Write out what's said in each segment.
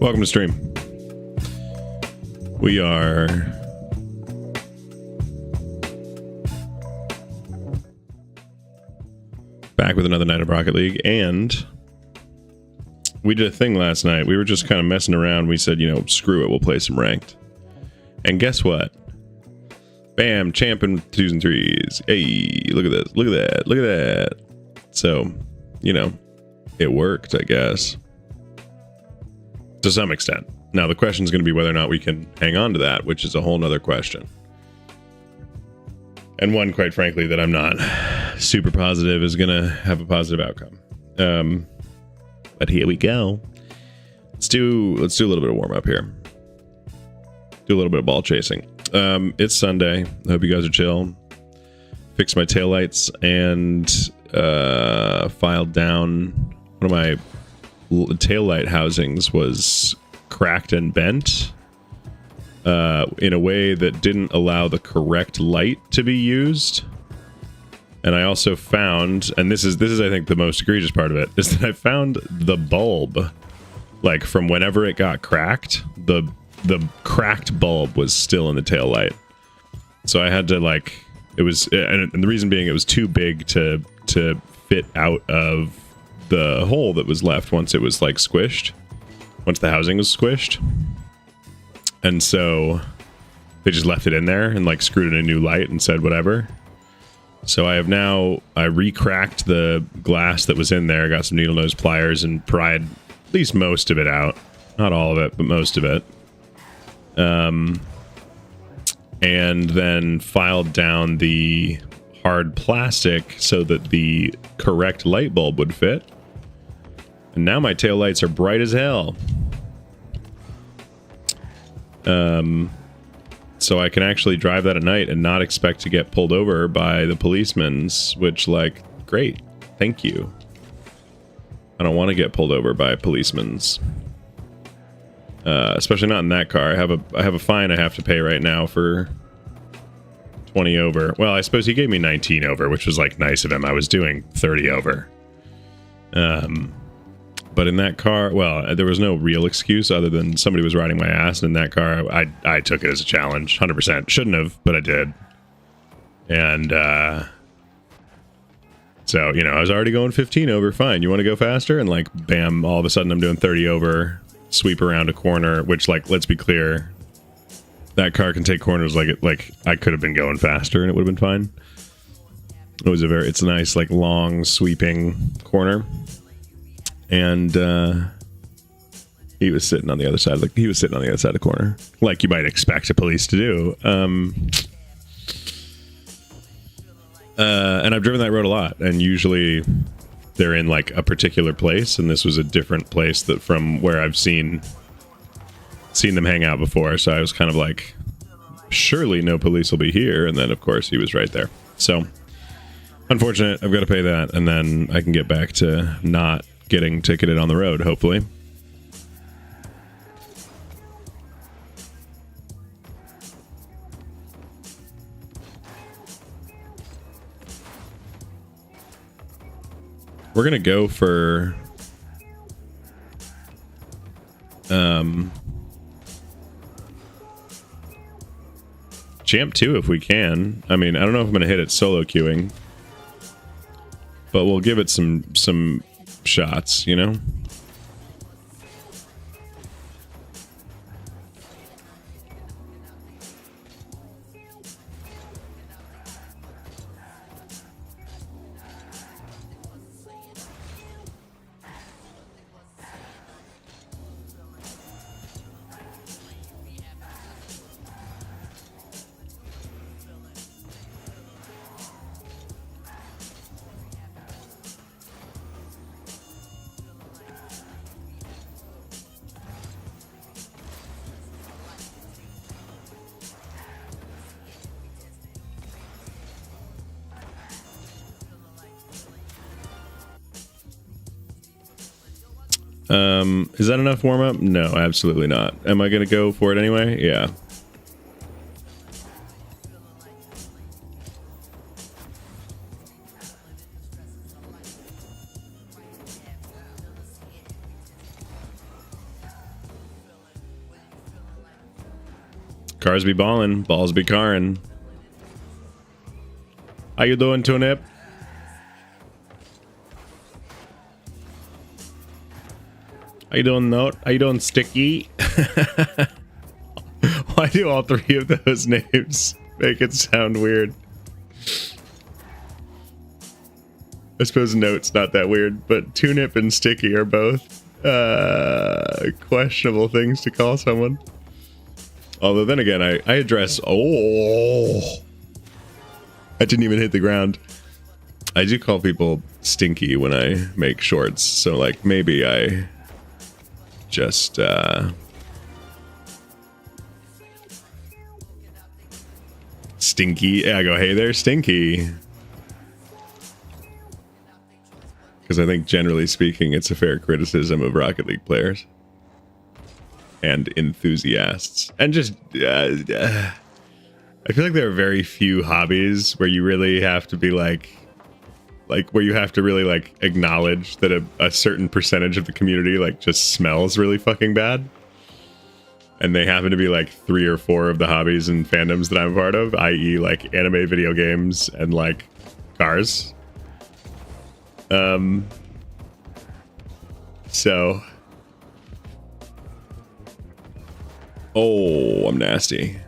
Welcome to stream. We are back with another night of Rocket League, and we did a thing last night. We were just kind of messing around. We said, you know, screw it, we'll play some ranked. And guess what? Bam, champion with 2s and 3s. Hey, look at this. Look at that. Look at that. So, you know, it worked, I guess. To some extent. Now, the question is going to be whether or not we can hang on to that, which is a whole nother question. And one, quite frankly, that I'm not super positive is going to have a positive outcome. But here we go. Let's do a little bit of warm up here. Do a little bit of ball chasing. It's Sunday. I hope you guys are chill. Fixed my taillights and filed down one of my taillight housings was cracked and bent in a way that didn't allow the correct light to be used. And I also found, and this is I think the most egregious part of it, is that I found the bulb, like from whenever it got cracked, the cracked bulb was still in the tail light. So I had to, like, it was, and the reason being it was too big to fit out of the hole that was left once it was like squished, once the housing was squished. And so they just left it in there and like screwed in a new light and said whatever. So I re-cracked the glass that was in there, got some needle nose pliers and pried at least most of it out. Not all of it, but most of it. And then filed down the hard plastic so that the correct light bulb would fit. And now my taillights are bright as hell. So I can actually drive that at night and not expect to get pulled over by the policemen's, which, like, great. Thank you. I don't want to get pulled over by policemen's. Especially not in that car. I have a fine I have to pay right now for 20 over. Well, I suppose he gave me 19 over, which was, like, nice of him. I was doing 30 over. But in that car, well, there was no real excuse other than somebody was riding my ass. And in that car, I took it as a challenge, 100%. Shouldn't have, but I did. And so, you know, I was already going 15 over. Fine, you want to go faster? And like, bam, all of a sudden I'm doing 30 over, sweep around a corner, which, like, let's be clear, that car can take corners like I could have been going faster and it would have been fine. It was it's a nice, like, long sweeping corner. And he was sitting on the other side of the corner, like you might expect a police to do. And I've driven that road a lot, and usually they're in like a particular place, and this was a different place that from where I've seen them hang out before. So I was kind of like, surely no police will be here, and then of course he was right there. So unfortunate, I've got to pay that, and then I can get back to not getting ticketed on the road, hopefully. We're gonna go for Champ 2 if we can. I mean, I don't know if I'm gonna hit it solo queuing, but we'll give it some shots, you know? Is that enough warm-up? No, absolutely not. Am I gonna go for it anyway? Yeah. Cars be ballin', balls be carrin'. How you doing, Tunip? How you doing, Note? How you doing, Sticky? Why do all three of those names make it sound weird? I suppose Note's not that weird, but Tunip and Sticky are both questionable things to call someone. Although then again, I address... Oh! I didn't even hit the ground. I do call people Stinky when I make shorts, so like maybe I just... Stinky. Yeah, I go, hey there, Stinky. Because I think, generally speaking, it's a fair criticism of Rocket League players. And enthusiasts. And just... I feel like there are very few hobbies where you really have to be like where you have to really like acknowledge that a certain percentage of the community like just smells really fucking bad. And they happen to be like 3 or 4 of the hobbies and fandoms that I'm part of, i.e. like anime, video games, and like cars. So. Oh, I'm nasty.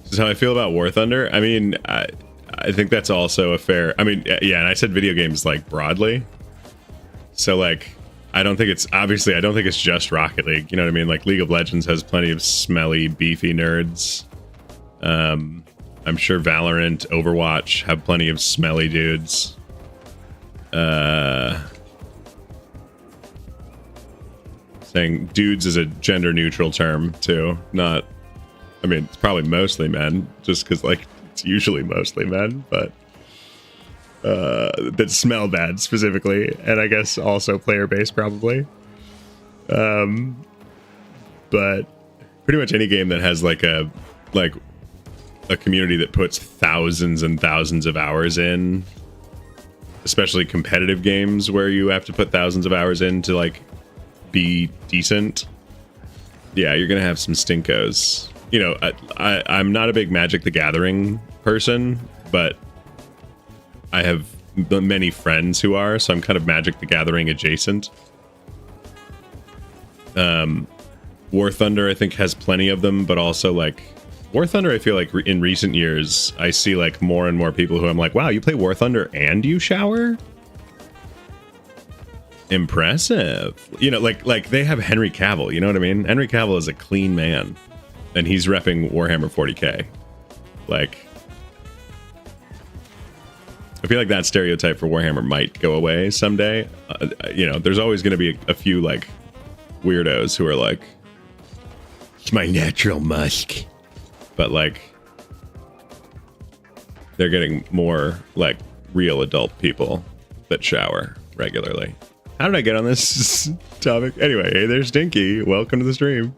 This is how I feel about War Thunder. I mean, I think that's also a fair... I mean, yeah, and I said video games, like, broadly. So, like, I don't think it's... Obviously, I don't think it's just Rocket League. You know what I mean? Like, League of Legends has plenty of smelly, beefy nerds. I'm sure Valorant, Overwatch have plenty of smelly dudes. Saying dudes is a gender-neutral term, too. Not... I mean, it's probably mostly men, just because, like, it's usually mostly men, but that smell bad specifically, and I guess also player-based probably. But pretty much any game that has like a community that puts thousands and thousands of hours in, especially competitive games where you have to put thousands of hours in to like be decent. Yeah, you're gonna have some stinkos. You know, I'm not a big Magic the Gathering person, but I have many friends who are, so I'm kind of Magic the Gathering adjacent. War Thunder, I think, has plenty of them, but also, like, War Thunder, I feel like in recent years, I see, like, more and more people who I'm like, wow, you play War Thunder and you shower? Impressive. You know, like they have Henry Cavill, you know what I mean? Henry Cavill is a clean man. And he's repping Warhammer 40k. Like, I feel like that stereotype for Warhammer might go away someday. You know, there's always going to be a few, like, weirdos who are like, it's my natural musk. But, like, they're getting more, like, real adult people that shower regularly. How did I get on this topic? Anyway, hey there's Stinky. Welcome to the stream.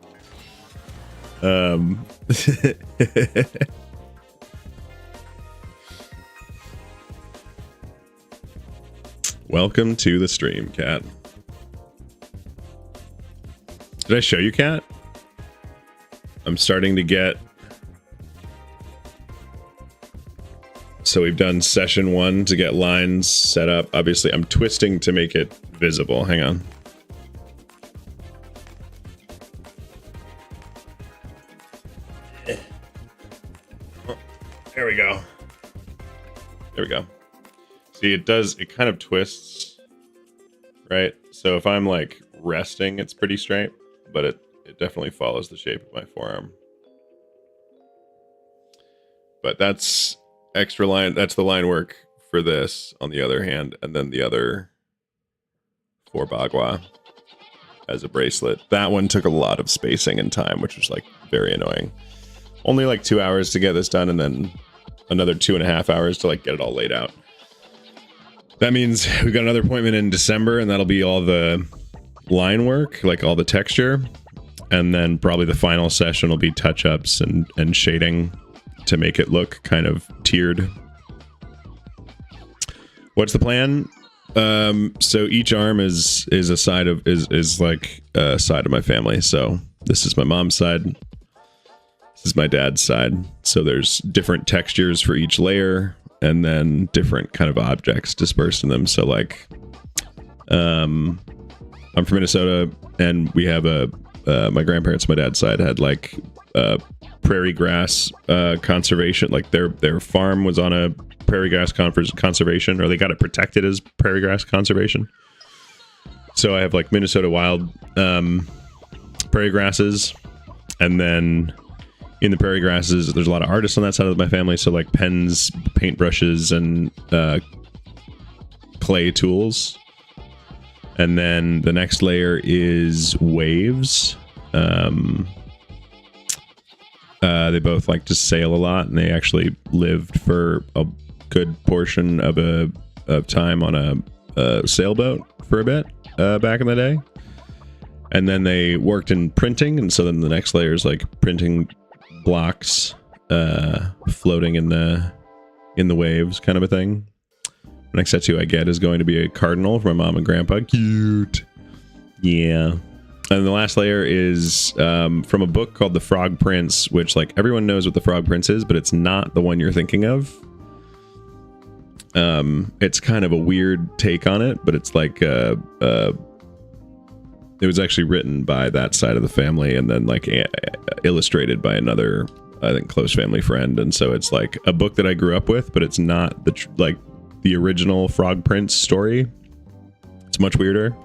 Welcome to the stream, Cat. Did I show you, Cat? I'm starting to get... So we've done session 1 to get lines set up. Obviously, I'm twisting to make it visible. Hang on. There we go. There we go. See, it kind of twists, right? So if I'm like resting, it's pretty straight, but it definitely follows the shape of my forearm. But that's extra line. That's the line work for this on the other hand. And then the other for Bagua as a bracelet. That one took a lot of spacing and time, which was like very annoying. Only like 2 hours to get this done, and then another 2.5 hours to like get it all laid out. That means we got another appointment in December, and that'll be all the line work, like all the texture, and then probably the final session will be touch-ups and shading to make it look kind of tiered. What's the plan? So each arm is a side of is like a side of my family. So This is my mom's side. This is my dad's side. So there's different textures for each layer, and then different kind of objects dispersed in them. So like, I'm from Minnesota, and we have my grandparents, my dad's side, had like prairie grass conservation. Like their farm was on a prairie grass conservation, or they got it protected as prairie grass conservation. So I have like Minnesota wild prairie grasses, and then in the prairie grasses, there's a lot of artists on that side of my family. So like pens, paintbrushes, and clay tools. And then the next layer is waves. They both like to sail a lot, and they actually lived for a good portion of time on a sailboat for a bit back in the day. And then they worked in printing, and so then the next layer is like printing blocks floating in the waves, kind of a thing. The next tattoo I get is going to be a cardinal for my mom and grandpa. Cute. Yeah. And the last layer is from a book called The Frog Prince, which like everyone knows what the Frog Prince is, but it's not the one you're thinking of. It's kind of a weird take on it, but it's like it was actually written by that side of the family, and then like illustrated by another, I think, close family friend. And so it's like a book that I grew up with, but it's not the original Frog Prince story. It's much weirder.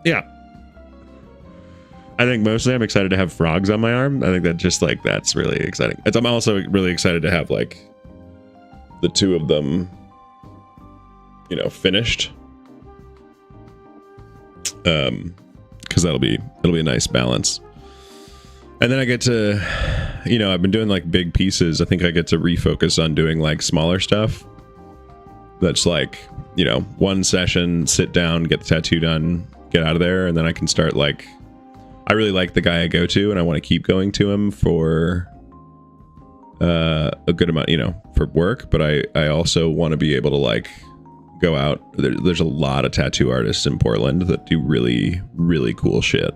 Yeah. I think mostly I'm excited to have frogs on my arm. I think that just like, that's really exciting. I'm also really excited to have like the two of them, you know, finished. Because it'll be a nice balance. And then I get to, you know, I've been doing like big pieces. I think I get to refocus on doing like smaller stuff. That's like, you know, one session, sit down, get the tattoo done, get out of there, and then I can start like, I really like the guy I go to, and I want to keep going to him for a good amount, you know, for work. But I also want to be able to like go out. There's a lot of tattoo artists in Portland that do really, really cool shit.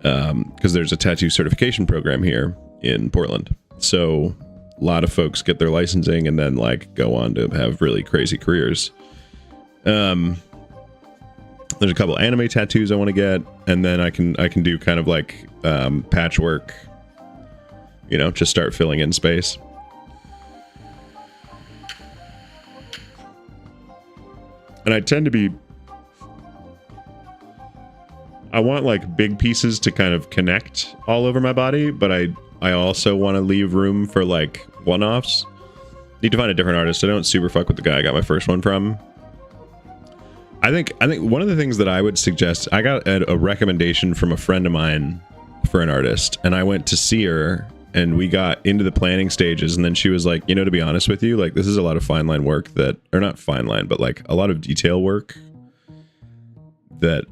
Because there's a tattoo certification program here in Portland. So a lot of folks get their licensing and then like go on to have really crazy careers. There's a couple anime tattoos I want to get, and then I can do kind of like patchwork, you know, just start filling in space. And I tend to be, I want like big pieces to kind of connect all over my body, but I also want to leave room for like one-offs. Need to find a different artist. I don't super fuck with the guy I got my first one from. I think one of the things that I would suggest, I got a recommendation from a friend of mine for an artist, and I went to see her, and we got into the planning stages, and then she was like, you know, to be honest with you, like this is a lot of fine line work that, or not fine line, but like a lot of detail work that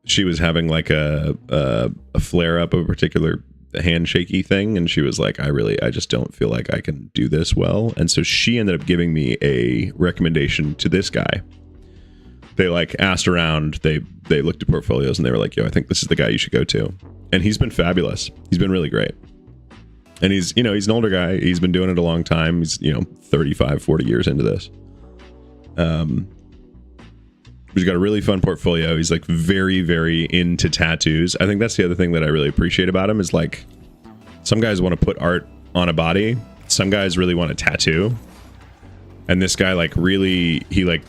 she was having like a flare up of a particular handshaky thing, and she was like, I just don't feel like I can do this well. And so she ended up giving me a recommendation to this guy. They like asked around, they looked at portfolios, and they were like, yo, I think this is the guy you should go to. And he's been fabulous. He's been really great. And he's an older guy. He's been doing it a long time. He's, 35, 40 years into this. He's got a really fun portfolio. He's like very, very into tattoos. I think that's the other thing that I really appreciate about him is like, some guys want to put art on a body. Some guys really want a tattoo. And this guy like really, he like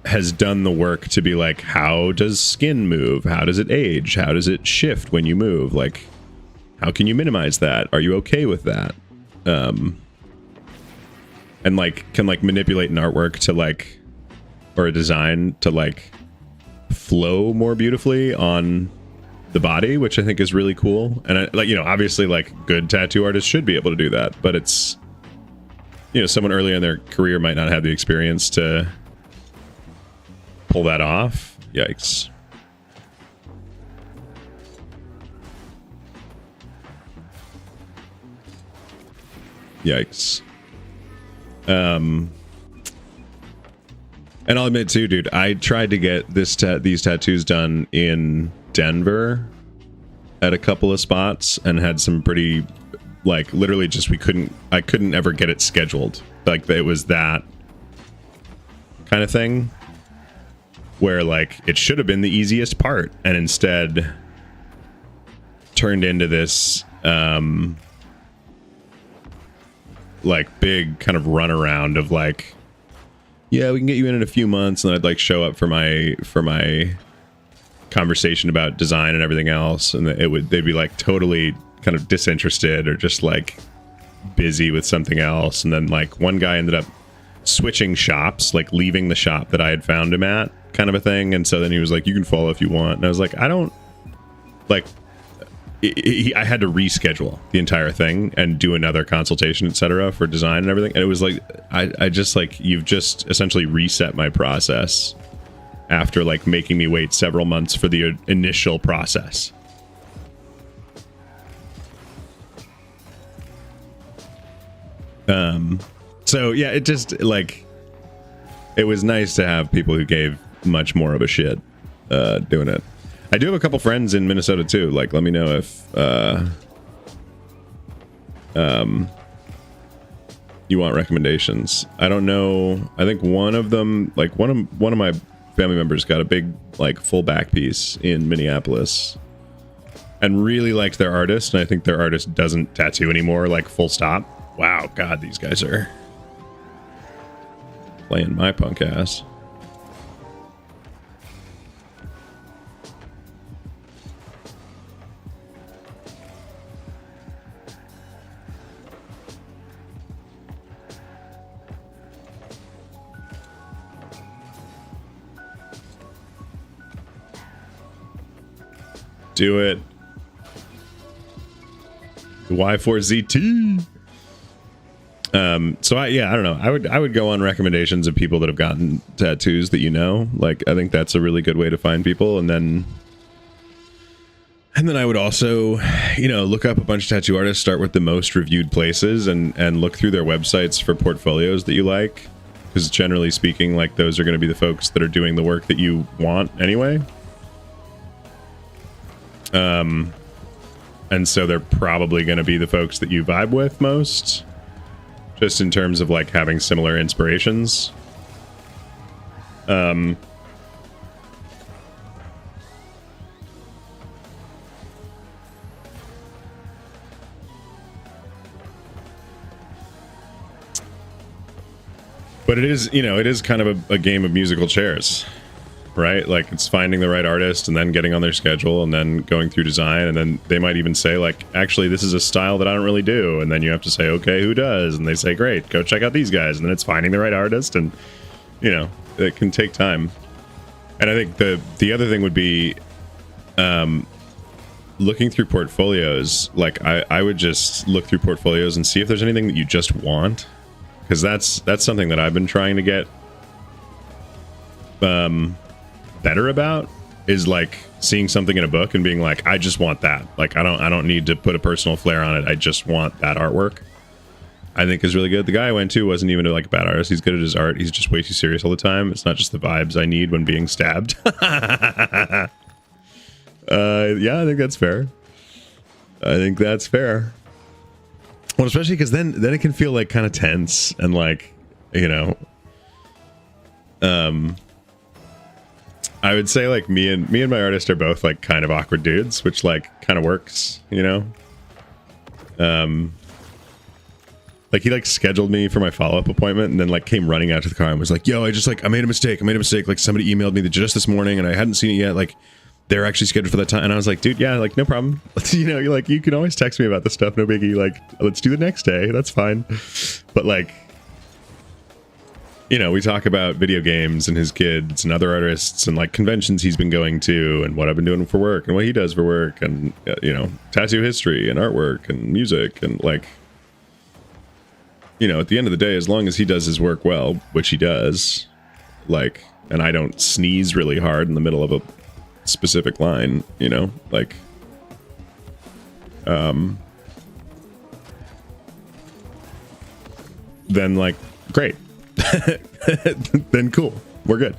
has done the work to be like, how does skin move? How does it age? How does it shift when you move? Like, how can you minimize that? Are you okay with that? And like, can like manipulate an artwork to like, or a design to like flow more beautifully on the body, which I think is really cool. And I like, obviously like good tattoo artists should be able to do that, but it's, someone earlier in their career might not have the experience to pull that off. Yikes. Yikes. And I'll admit too, dude, I tried to get these tattoos done in Denver at a couple of spots and had some pretty, like, literally just I couldn't ever get it scheduled. Like, it was that kind of thing where, like, it should have been the easiest part and instead turned into this like big kind of runaround of like, yeah, we can get you in a few months, and I'd like show up for my conversation about design and everything else, and they'd be like totally kind of disinterested or just like busy with something else. And then like one guy ended up switching shops, like leaving the shop that I had found him at, kind of a thing. And so then he was like, you can follow if you want. And I was like, I don't like, I had to reschedule the entire thing and do another consultation, etc., for design and everything. And it was like, I just like, you've just essentially reset my process after like making me wait several months for the initial process. So yeah, it just like, it was nice to have people who gave much more of a shit doing it. I do have a couple friends in Minnesota too. Like, let me know if you want recommendations. I don't know. I think one of them, like one of my family members, got a big like full back piece in Minneapolis, and really liked their artist. And I think their artist doesn't tattoo anymore. Like, full stop. Wow, God, these guys are playing my punk ass. Do it. The Y4ZT. So I don't know. I would go on recommendations of people that have gotten tattoos that, you know, like, I think that's a really good way to find people. And then I would also, you know, look up a bunch of tattoo artists, start with the most reviewed places, and look through their websites for portfolios that you like, because generally speaking, like, those are going to be the folks that are doing the work that you want anyway. And so they're probably going to be the folks that you vibe with most, just in terms of like having similar inspirations. But it is, you know, it is kind of a game of musical chairs, right? Like, it's finding the right artist and then getting on their schedule and then going through design, and then they might even say like, actually, this is a style that I don't really do, and then you have to say, okay, who does? And they say, great, go check out these guys. And then it's finding the right artist, and, you know, it can take time. And I think the other thing would be looking through portfolios. Like, I would just look through portfolios and see if there's anything that you just want, because that's something that I've been trying to get better about, is like seeing something in a book and being like, I just want that. Like, I don't need to put a personal flair on it. I just want that artwork. I think is really good. The guy I went to wasn't even like a bad artist. He's good at his art. He's just way too serious all the time. It's not just the vibes I need when being stabbed. Yeah, I think that's fair. Well, especially because then it can feel like kind of tense and like, you know, I would say like me and my artist are both like kind of awkward dudes, which like kind of works, you know. Like, he like scheduled me for my follow-up appointment and then like came running out to the car and was like, yo, I made a mistake. Like, somebody emailed me just this morning and I hadn't seen it yet. Like, they're actually scheduled for that time. And I was like, dude, yeah, like, no problem. You know, you're like, you can always text me about this stuff. No biggie. Like, let's do the next day. That's fine. But like, you know, we talk about video games and his kids and other artists and like conventions he's been going to and what I've been doing for work and what he does for work and, you know, tattoo history and artwork and music. And like, you know, at the end of the day, as long as he does his work well, which he does, like, and I don't sneeze really hard in the middle of a specific line, you know, like, then like, Great. Then cool. We're good.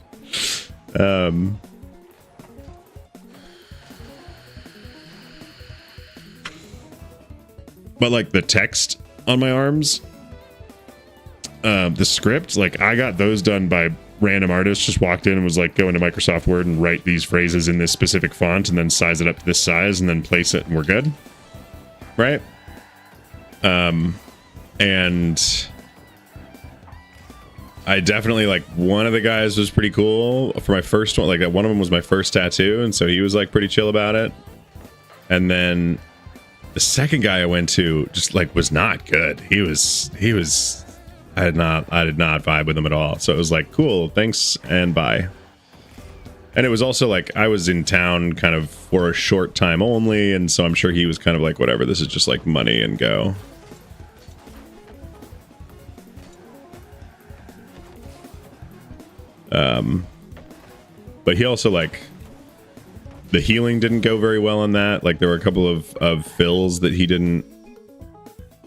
But like the text on my arms, the script, like I got those done by random artists. Just walked in and was like, go into Microsoft Word and write these phrases in this specific font and then size it up to this size and then place it and we're good. Right? And I definitely like one of the guys was pretty cool for my first one. Like one of them was my first tattoo. And so he was like pretty chill about it. And then the second guy I went to just like was not good. He was I did not vibe with him at all. So it was like, cool, thanks and bye. And it was also like I was in town kind of for a short time only, and so I'm sure he was kind of like, whatever, this is just like money and go. But he also like the healing didn't go very well on that. Like there were a couple of fills that he didn't.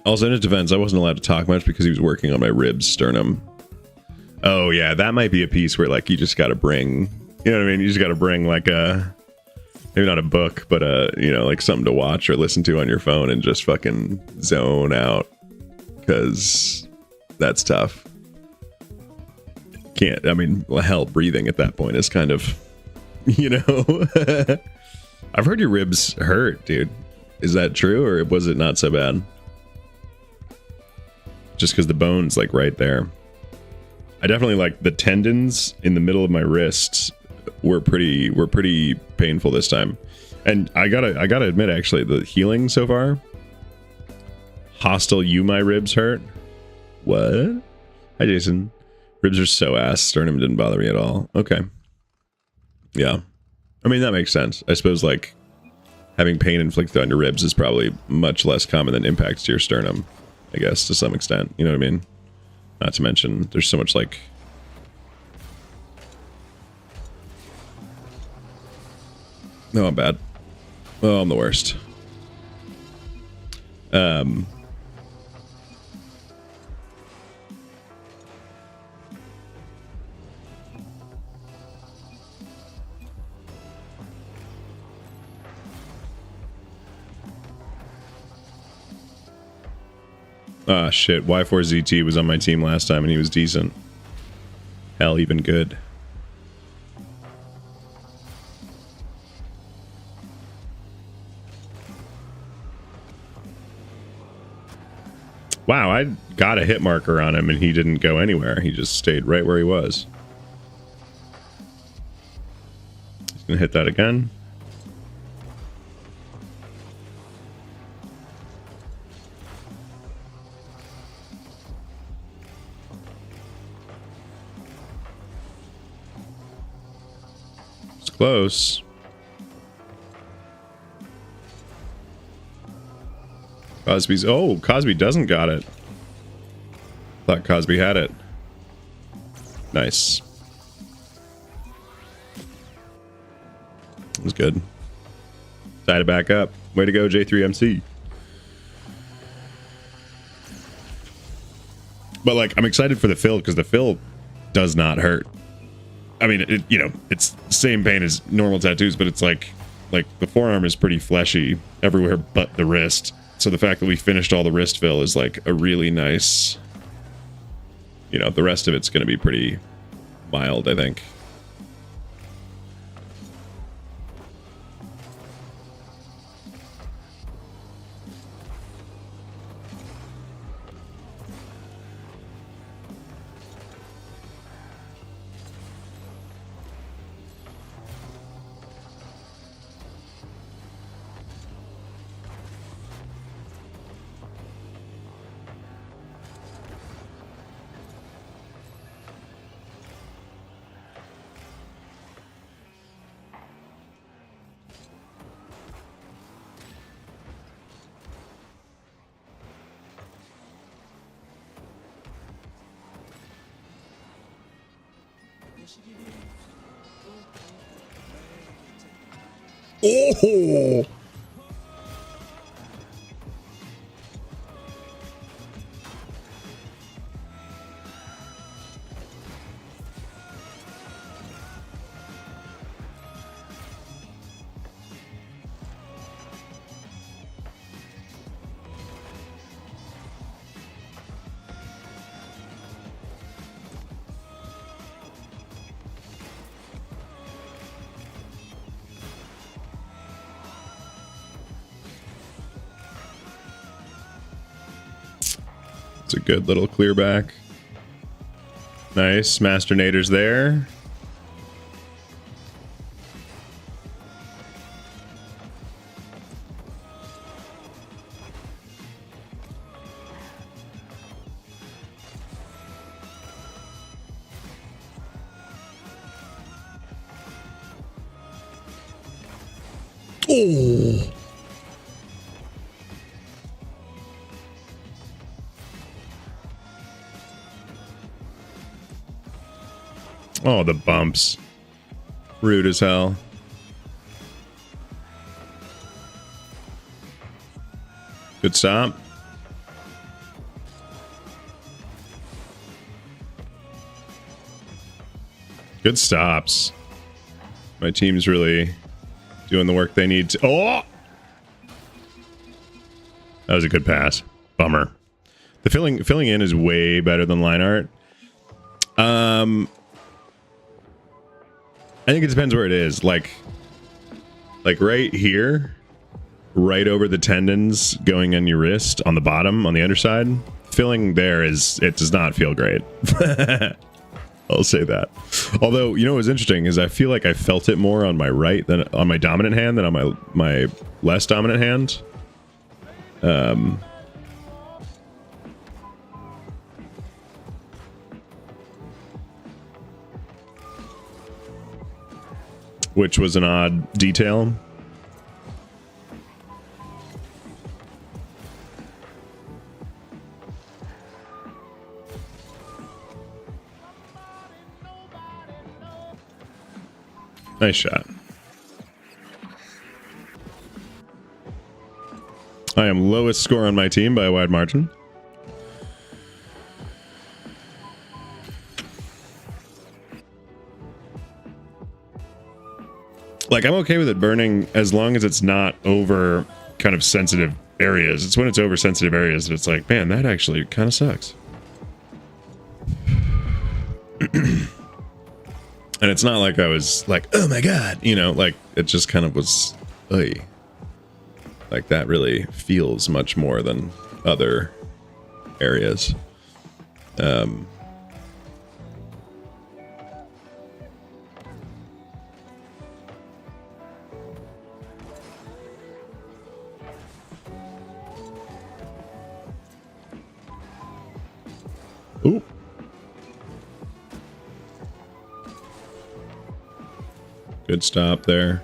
Also in his defense, I wasn't allowed to talk much because he was working on my ribs sternum. Oh yeah, that might be a piece where like you just got to bring, you know what I mean? You just got to bring like a, maybe not a book, but a, you know, like something to watch or listen to on your phone and just fucking zone out, because that's tough. Can't, I mean, hell, breathing at that point is kind of, you know. I've heard your ribs hurt, dude. Is that true, or was it not so bad? Just because the bone's like right there. I definitely like the tendons in the middle of my wrists were pretty painful this time. And I gotta admit, actually, the healing so far. Hostile, my ribs hurt. What? Hi, Jason. Ribs are so ass. Sternum didn't bother me at all. Okay. Yeah. I mean, that makes sense. I suppose, like, having pain inflicted on your ribs is probably much less common than impacts to your sternum, I guess, to some extent. You know what I mean? Not to mention, there's so much, like... No, I'm bad. Oh, I'm the worst. Ah, shit. Y4ZT was on my team last time and he was decent. Hell, even good. Wow, I got a hit marker on him and he didn't go anywhere. He just stayed right where he was. He's gonna hit that again. It's close. Cosby's, oh, Cosby doesn't got it. Thought Cosby had it. Nice. That was good. Tied it back up. Way to go, J3MC. But like, I'm excited for the fill because the fill does not hurt. I mean, it, you know, it's the same pain as normal tattoos, but it's like the forearm is pretty fleshy everywhere but the wrist. So the fact that we finished all the wrist fill is like a really nice, you know, the rest of it's going to be pretty mild, I think. Oh! It's a good little clear back. Nice. Master Nader's there. Oh. Oh, the bumps. Rude as hell. Good stop. Good stops. My team's really doing the work they need to. Oh! That was a good pass. Bummer. The filling in is way better than line art. I think it depends where it is. Like right here, right over the tendons going on your wrist on the bottom, on the underside. Filling there it does not feel great. I'll say that. Although, you know what's interesting is I feel like I felt it more on my right than on my dominant hand than on my less dominant hand. Which was an odd detail. Nice shot. I am lowest score on my team by a wide margin. Like, I'm okay with it burning as long as it's not over kind of sensitive areas. It's when it's over sensitive areas that it's like, man, that actually kind of sucks. And it's not like I was like, oh my god, you know, like it just kind of was, oy. Like that really feels much more than other areas. Ooh. Good stop there.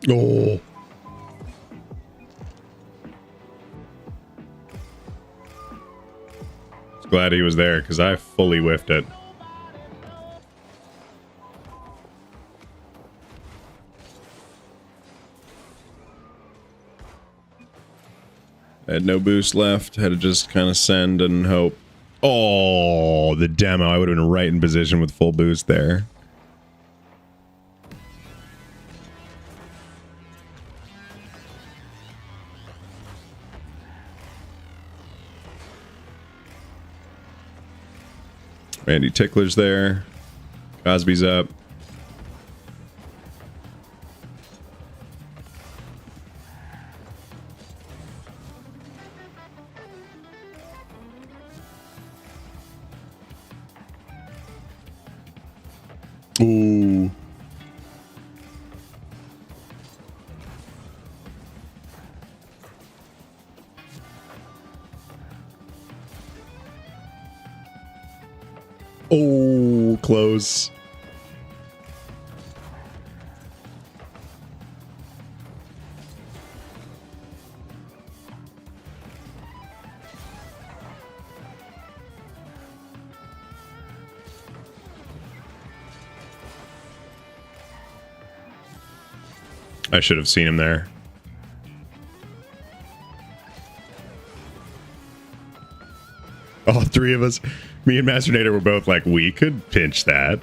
Oh. Glad he was there because I fully whiffed it. I had no boost left. Had to just kind of send and hope. Oh, the demo. I would have been right in position with full boost there. Randy Tickler's there. Cosby's up. Ooh. Oh, close. I should have seen him there. All three of us, me and Master Nader, were both like, we could pinch that.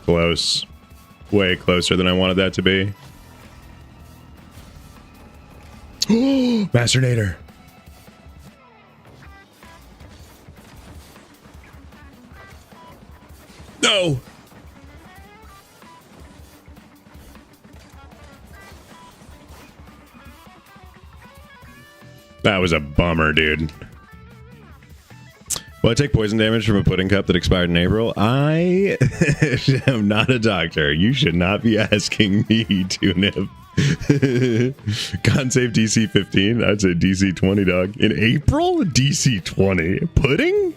close. Way closer than I wanted that to be. Masternator. No. That was a bummer, dude. Will I take poison damage from a pudding cup that expired in April? I am not a doctor. You should not be asking me to nib. Con save DC 15. I'd say DC 20, dog. In April? DC 20. Pudding?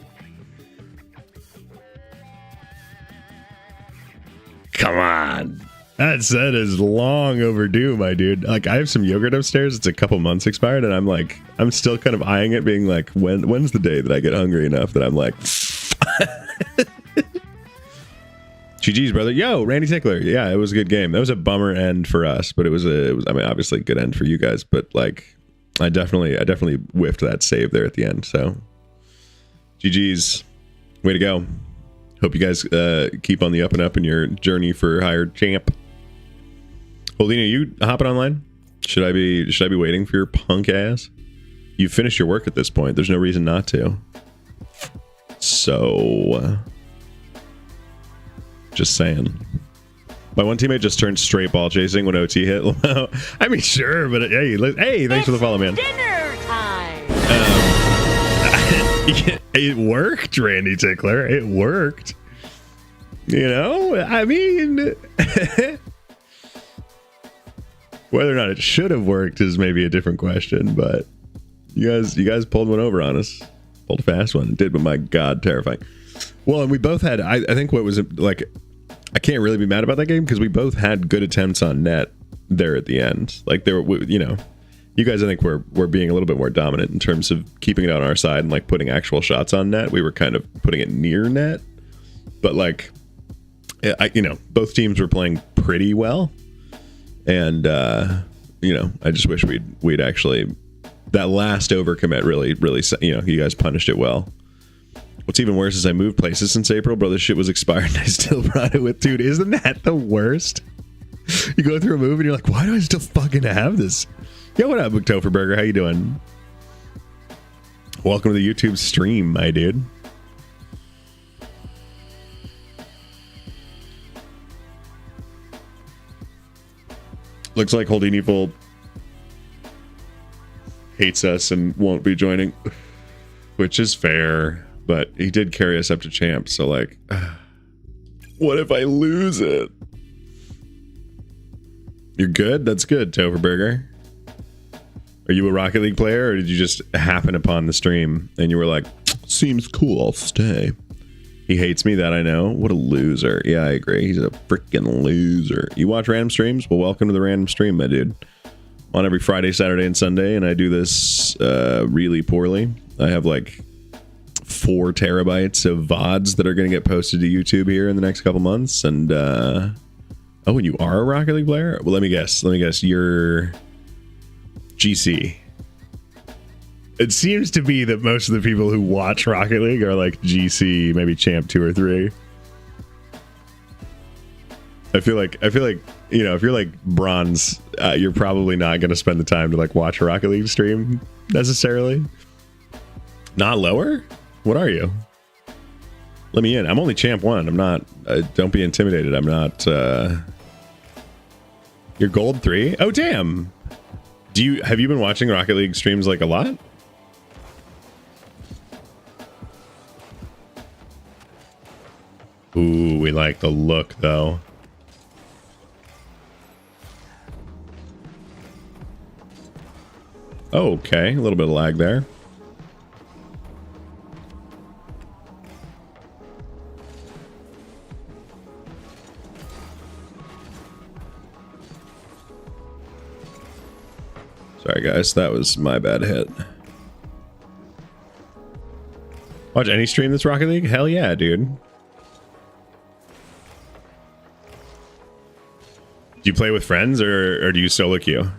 Come on. That set is long overdue, my dude. Like, I have some yogurt upstairs. It's a couple months expired, and I'm still kind of eyeing it, being like, when's the day that I get hungry enough that I'm like, GG's, brother. Yo, Randy Tickler. Yeah, it was a good game. That was a bummer end for us, but it was I mean, obviously a good end for you guys, but like, I definitely whiffed that save there at the end. So, GG's. Way to go. Hope you guys keep on the up and up in your journey for higher champ. Holdina, you hopping online? Should I be waiting for your punk ass? You finished your work at this point. There's no reason not to. So, just saying. My one teammate just turned straight ball chasing when OT hit. I mean, sure, but hey, thanks for the follow, man. Dinner time. It worked, Randy Tickler. It worked. You know, I mean, whether or not it should have worked is maybe a different question. But you guys pulled one over on us. Pulled a fast one. It did, but my God, terrifying. Well, and we both had. I think what was like, I can't really be mad about that game because we both had good attempts on net there at the end. Like there were, you know. You guys, I think, were being a little bit more dominant in terms of keeping it on our side and like putting actual shots on net. We were kind of putting it near net, but like, both teams were playing pretty well, and I just wish we'd actually, that last overcommit really, you guys punished it well. What's even worse is I moved places since April, bro. This shit was expired and I still brought it with, dude. Isn't that the worst? You go through a move and you're like, why do I still fucking have this? Yo, what up, Booktoferberger? How you doing? Welcome to the YouTube stream, my dude. Looks like Holding Evil hates us and won't be joining, which is fair, but he did carry us up to champ, so like, what if I lose it? You're good? That's good, Toverberger. Are you a Rocket League player, or did you just happen upon the stream and you were like, seems cool, I'll stay? He hates me, that I know. What a loser. Yeah, I agree. He's a freaking loser. You watch random streams? Well, welcome to the random stream, my dude. On every Friday, Saturday, and Sunday, and I do this really poorly. I have like 4 terabytes of VODs that are going to get posted to YouTube here in the next couple months. And, oh, and you are a Rocket League player? Well, let me guess. You're GC. It seems to be that most of the people who watch Rocket League are like GC, maybe Champ 2 or 3. I feel like, you know, if you're like bronze, you're probably not going to spend the time to like watch a Rocket League stream necessarily. Not lower? What are you? Let me in. I'm only Champ 1. I'm not, don't be intimidated. I'm not, you're Gold 3? Oh, damn. Have you been watching Rocket League streams like a lot? Ooh, we like the look though. Oh, okay, a little bit of lag there. Sorry guys, that was my bad hit. Watch any stream that's Rocket League? Hell yeah, dude. Do you play with friends or do you solo queue?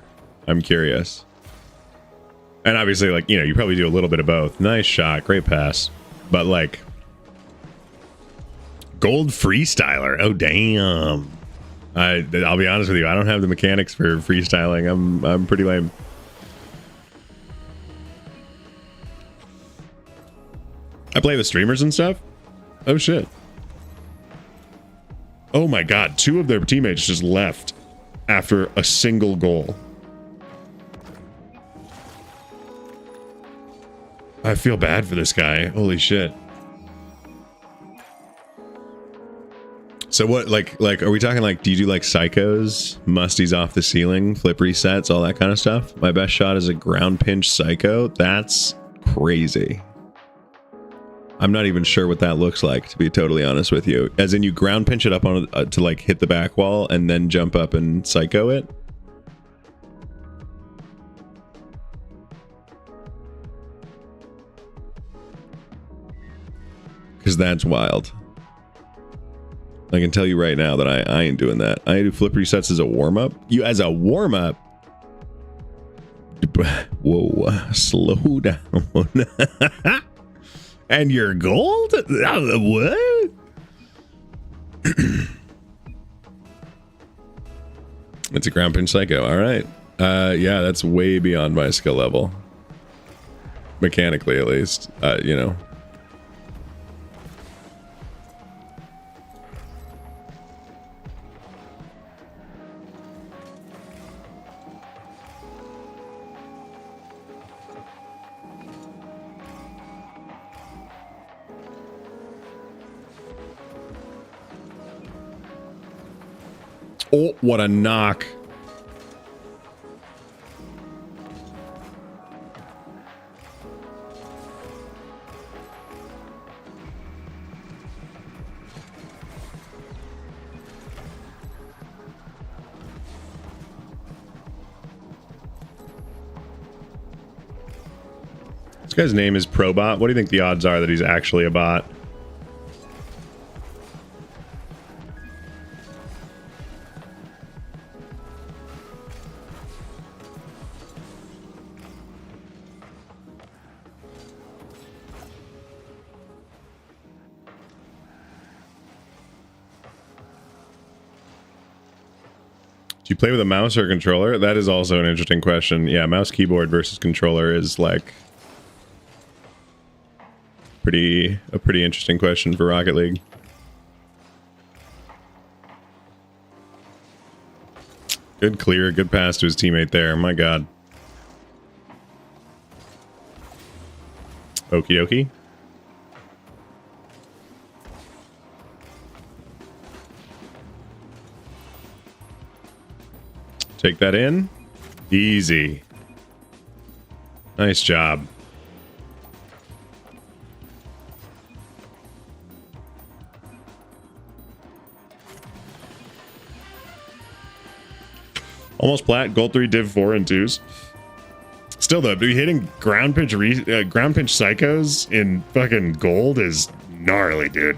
I'm curious. And obviously, like, you know, you probably do a little bit of both. Nice shot, great pass. But like, Gold freestyler. Oh, damn. I'll be honest with you. I don't have the mechanics for freestyling. I'm pretty lame. I play with streamers and stuff. Oh, shit. Oh, my God. 2 of their teammates just left after a single goal. I feel bad for this guy. Holy shit. So what, like, are we talking like, do you do like psychos, musties off the ceiling, flip resets, all that kind of stuff? My best shot is a ground pinch psycho. That's crazy. I'm not even sure what that looks like, to be totally honest with you. As in you ground pinch it up on to like hit the back wall and then jump up and psycho it. Because that's wild. I can tell you right now that I ain't doing that. I do flip resets as a warm-up. You as a warm-up? Whoa, slow down. And you're gold? What? It's a ground pinch psycho. All right. Yeah, that's way beyond my skill level. Mechanically, at least. You know. Oh, what a knock. This guy's name is Probot. What do you think the odds are that he's actually a bot? Do you play with a mouse or a controller? That is also an interesting question. Yeah, mouse keyboard versus controller is like a pretty interesting question for Rocket League. Good clear, good pass to his teammate there. My God. Okie dokie. Take that in. Easy. Nice job. Almost plat, gold 3, div 4, and 2s. Still though, hitting ground pinch psychos in fucking gold is gnarly, dude.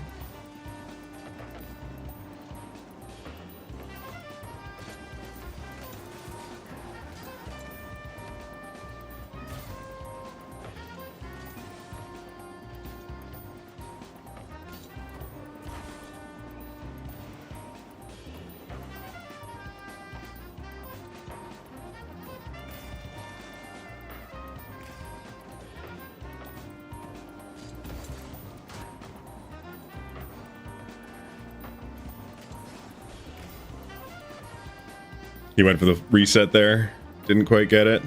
He went for the reset there. Didn't quite get it.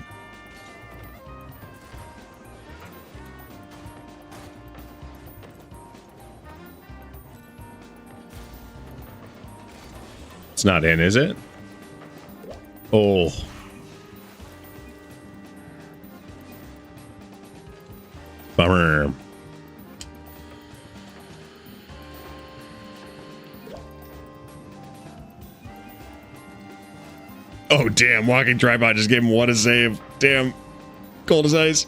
It's not in, is it? Oh. Bummer. Oh, damn. Walking tripod just gave him one a save. Damn. Cold as ice.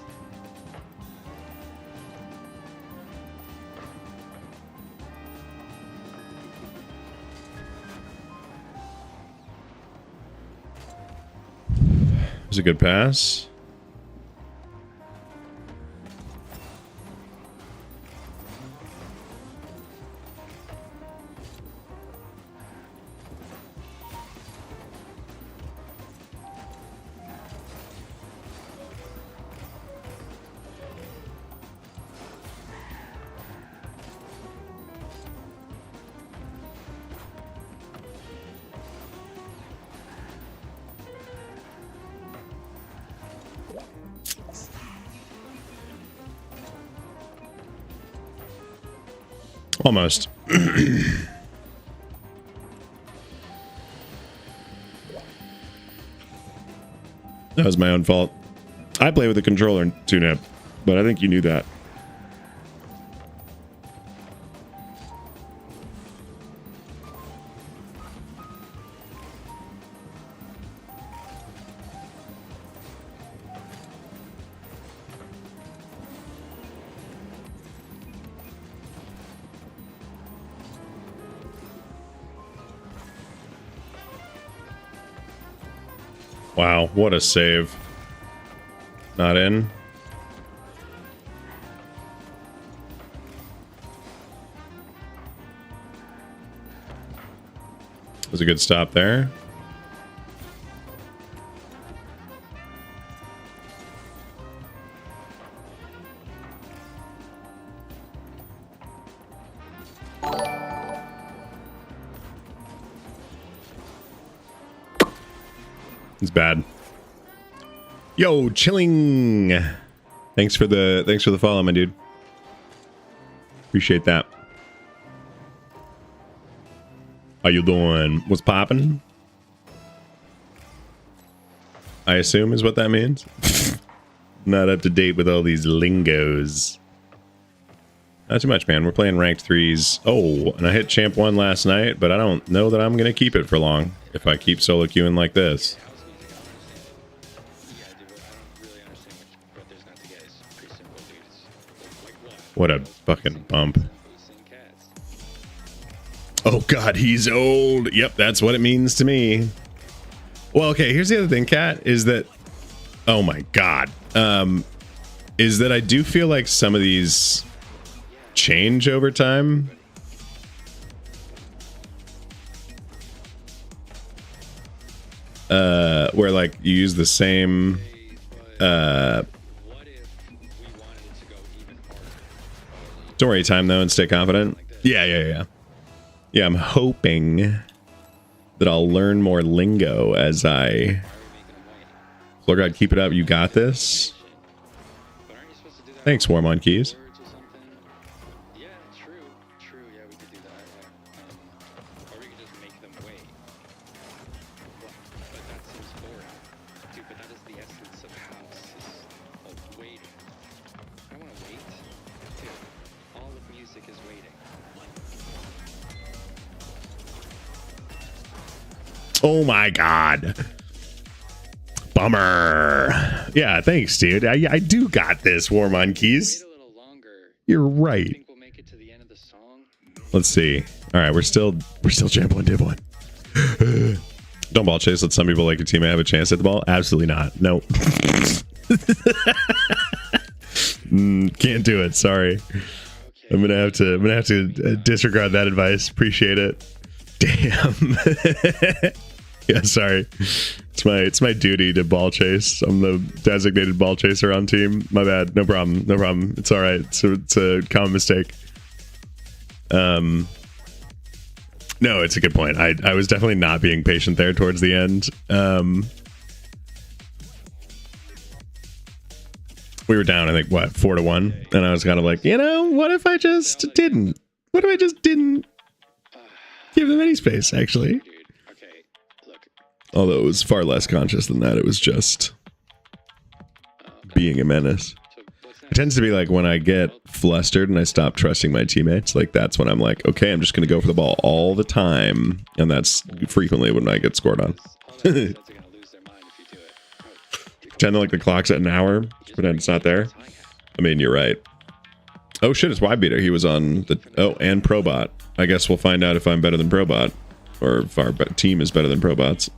It was a good pass. Almost. That was my own fault. I play with a controller in TuneUp, but I think you knew that. Wow, what a save. Not in. Was a good stop there. It's bad. Yo, chilling. Thanks for the follow, my dude. Appreciate that. How you doing? What's poppin'? I assume is what that means. Not up to date with all these lingos. Not too much, man. We're playing ranked 3s. Oh, and I hit champ 1 last night, but I don't know that I'm gonna keep it for long if I keep solo queuing like this. What a fucking bump. Oh god, he's old. Yep, that's what it means to me. Well, okay, here's the other thing, Kat, is that... Oh my god. Is that I do feel like some of these change over time. Where, like, you use the same... Story time though, and stay confident. Yeah. I'm hoping that I'll learn more lingo as I... FloorGod, keep it up. You got this. Thanks, Warm on Keys. Oh my god. Bummer. Yeah, thanks, dude. I do got this, Warm on Keys. You're right. Let's see. All right, we're still champ 1, div 1. Don't ball chase. Let some people like your teammate have a chance at the ball. Absolutely not. No. Can't do it. Sorry. I'm gonna have to disregard that advice. Appreciate it. Damn. Yeah, sorry. It's my duty to ball chase. I'm the designated ball chaser on team. My bad. No problem. It's all right. It's a common mistake. No, it's a good point. I was definitely not being patient there towards the end. We were down, I think, what, 4-1, and I was kind of like, what if I just didn't? What if I just didn't give them any space, actually? Although it was far less conscious than that. It was just being a menace. It tends to be like when I get flustered and I stop trusting my teammates, like that's when I'm like, okay, I'm just going to go for the ball all the time. And that's frequently when I get scored on. Pretend like the clock's at an hour. Pretend it's not there. I mean, you're right. Oh shit, it's Ybeater. He was on the... Oh, and Probot. I guess we'll find out if I'm better than Probot. Or if our team is better than Probot's.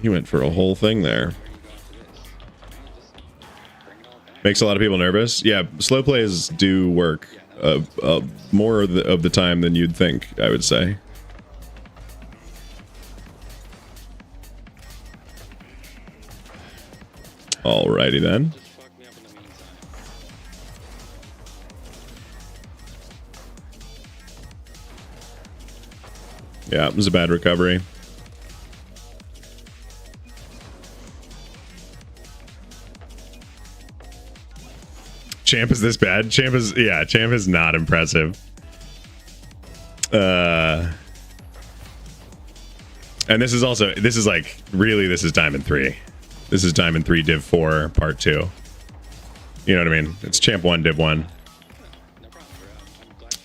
He went for a whole thing there. Makes a lot of people nervous. Yeah, slow plays do work more of the time than you'd think, I would say. Alrighty then. Yeah, it was a bad recovery. Champ is this bad? Champ is not impressive. And this is like really, this is Diamond 3. This is Diamond 3 Div 4 Part 2. You know what I mean? It's Champ 1 Div 1.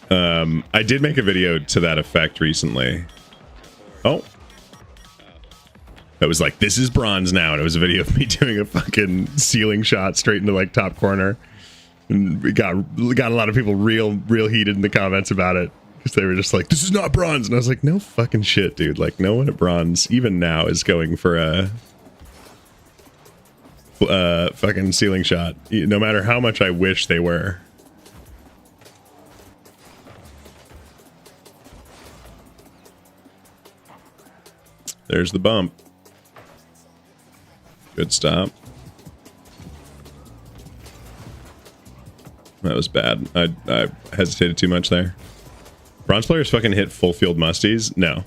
I did make a video to that effect recently. Oh. That was like, this is bronze now, and it was a video of me doing a fucking ceiling shot straight into like top corner. And we got a lot of people real heated in the comments about it. Because they were just like, this is not bronze. And I was like, no fucking shit, dude. Like, no one at bronze, even now, is going for a fucking ceiling shot. No matter how much I wish they were. There's the bump. Good stop. That was bad. I hesitated too much there. Bronze players fucking hit full field musties? No.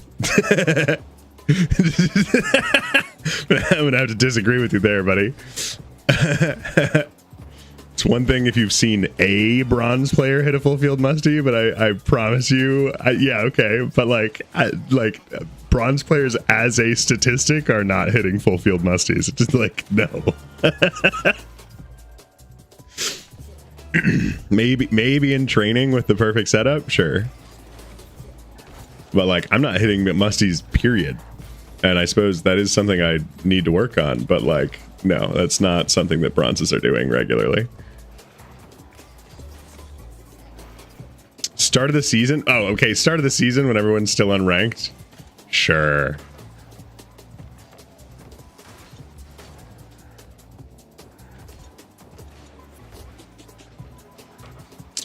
But I'm gonna have to disagree with you there, buddy. It's one thing if you've seen a bronze player hit a full field musty, but I promise you, yeah, okay, but like bronze players as a statistic are not hitting full field musties. It's just like, no. maybe in training with the perfect setup, sure. But like, I'm not hitting musties, period. And I suppose that is something I need to work on. But like, no, that's not something that bronzes are doing regularly. Start of the season? Oh, okay. Start of the season when everyone's still unranked? Sure.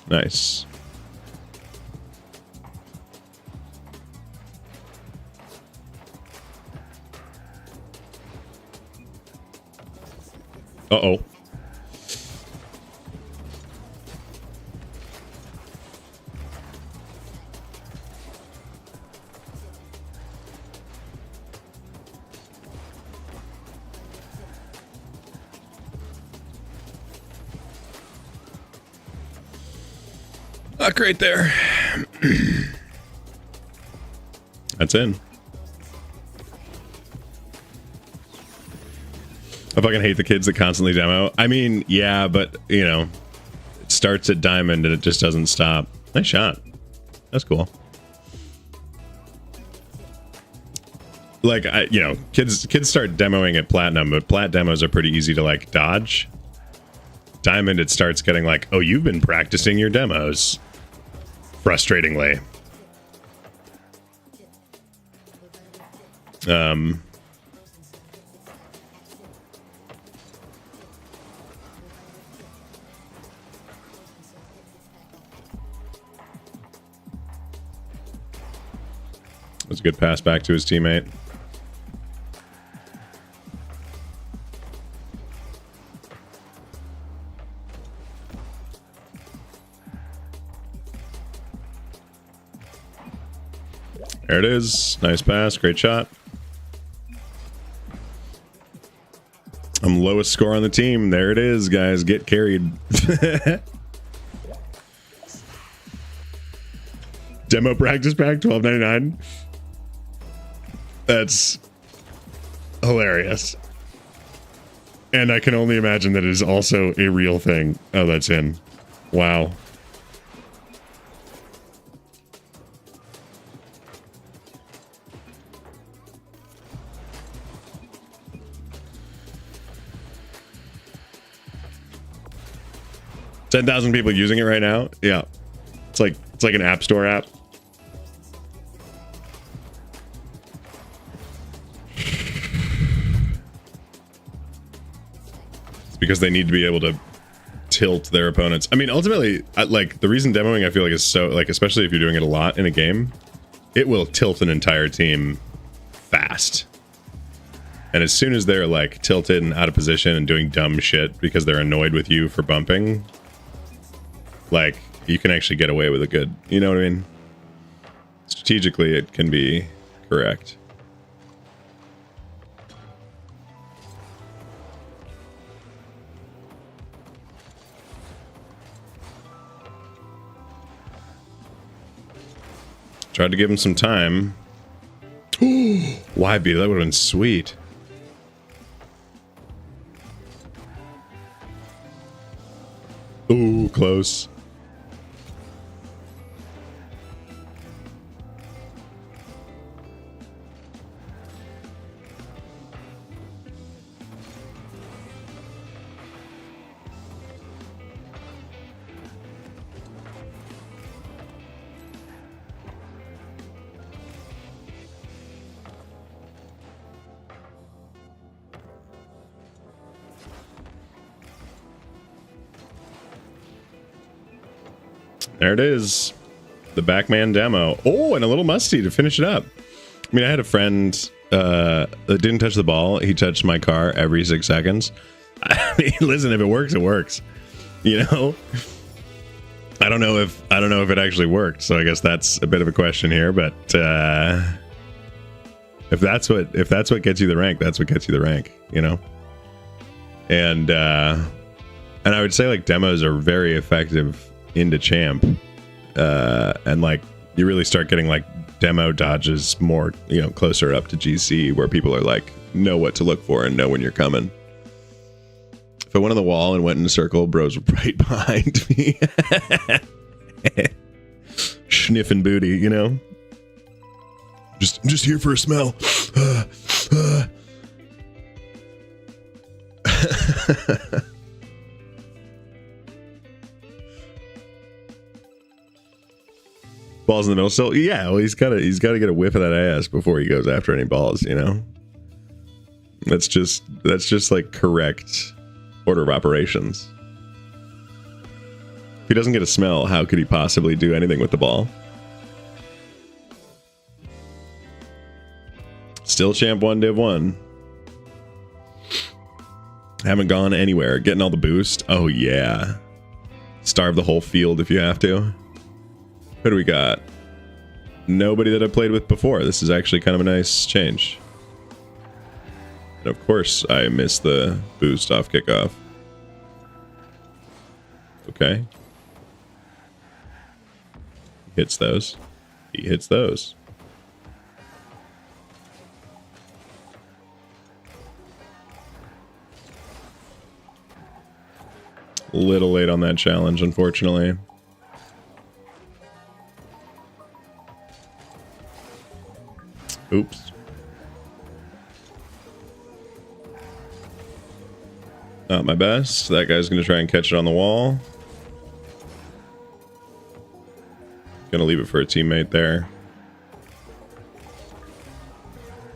Nice. Uh-oh. Not great there. That's in. I fucking hate the kids that constantly demo. I mean, yeah, but, you know, it starts at diamond and it just doesn't stop. Nice shot. That's cool. Like, you know, kids start demoing at platinum, but plat demos are pretty easy to, like, dodge. Diamond, it starts getting like, oh, you've been practicing your demos. Frustratingly. Was a good pass back to his teammate. There it is. Nice pass. Great shot. I'm lowest score on the team. There it is, guys. Get carried. Demo practice pack, $12.99. That's hilarious. And I can only imagine that it is also a real thing. Oh, that's in. Wow. $10,000 people using it right now. Yeah, it's like an app store app. It's because they need to be able to tilt their opponents. I mean, ultimately, like the reason demoing I feel like is so like, especially if you're doing it a lot in a game, it will tilt an entire team fast. And as soon as they're like tilted and out of position and doing dumb shit because they're annoyed with you for bumping, like, you can actually get away with a good, you know what I mean? Strategically, it can be correct. Tried to give him some time. Why be? That would have been sweet. Ooh, close. There it is. The Backman demo. Oh, and a little musty to finish it up. I mean, I had a friend that didn't touch the ball. He touched my car every 6 seconds. I mean, listen, if it works, it works. You know? I don't know if it actually worked, so I guess that's a bit of a question here, but if that's what gets you the rank, that's what gets you the rank, you know? And I would say like demos are very effective into champ, and like you really start getting like demo dodges more, you know, closer up to GC, where people are like know what to look for and know when you're coming. If I went on the wall and went in a circle, bros were right behind me. Sniffing booty, you know? Just here for a smell. Balls in the middle. So yeah, well, he's gotta get a whiff of that ass before he goes after any balls, you know? That's just like correct order of operations. If he doesn't get a smell, how could he possibly do anything with the ball? Still champ 1 div 1. Haven't gone anywhere. Getting all the boost. Oh yeah. Starve the whole field if you have to. What do we got? Nobody that I played with before. This is actually kind of a nice change. And of course, I missed the boost off kickoff. Okay. He hits those. He hits those. A little late on that challenge, unfortunately. Oops. Not my best. That guy's going to try and catch it on the wall. Going to leave it for a teammate there.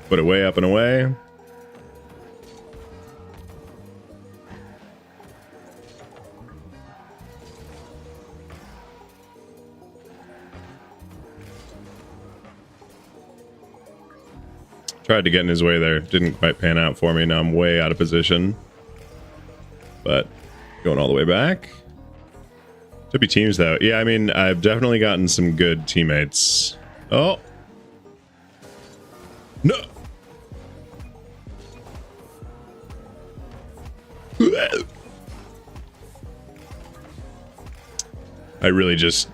Put it way up and away. Tried to get in his way there. Didn't quite pan out for me. Now I'm way out of position. But going all the way back. Should be teams though. Yeah, I mean, I've definitely gotten some good teammates. Oh. No. I really just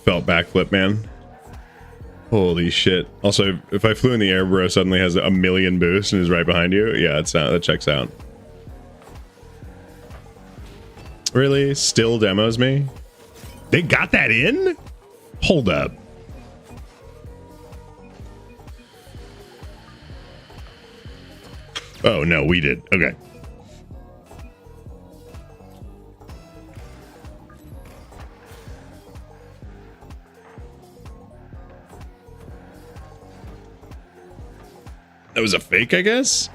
felt backflip, man. Holy shit. Also, if I flew in the air, bro suddenly has a million boost and is right behind you. Yeah, that checks out. Really? Still demos me? They got that in? Hold up. Oh, no, we did. Okay. That was a fake, I guess?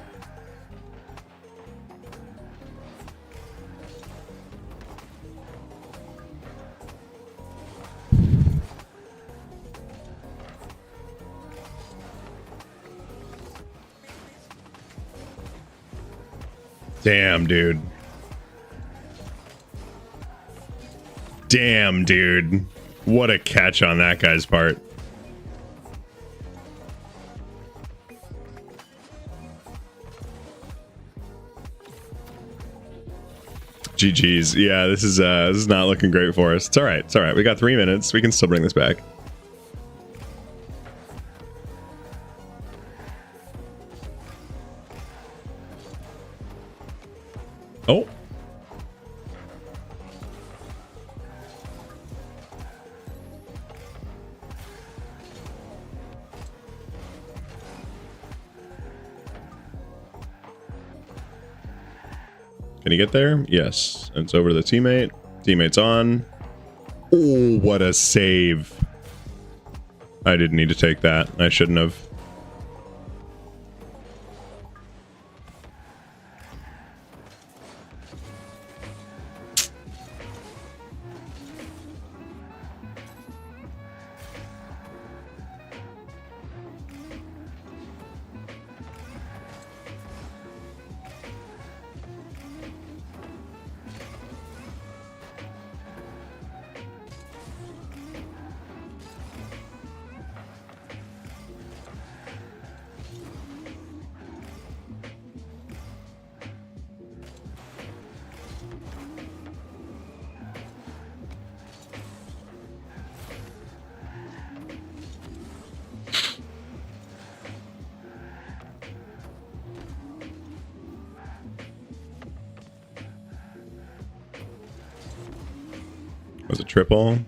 Damn, dude. Damn, dude. What a catch on that guy's part. GG's. Yeah, this is not looking great for us. It's all right. It's all right. We got 3 minutes. We can still bring this back. Can you get there? Yes. And it's over to the teammate. Teammate's on. Oh, what a save. I didn't need to take that. I shouldn't have. Was it triple?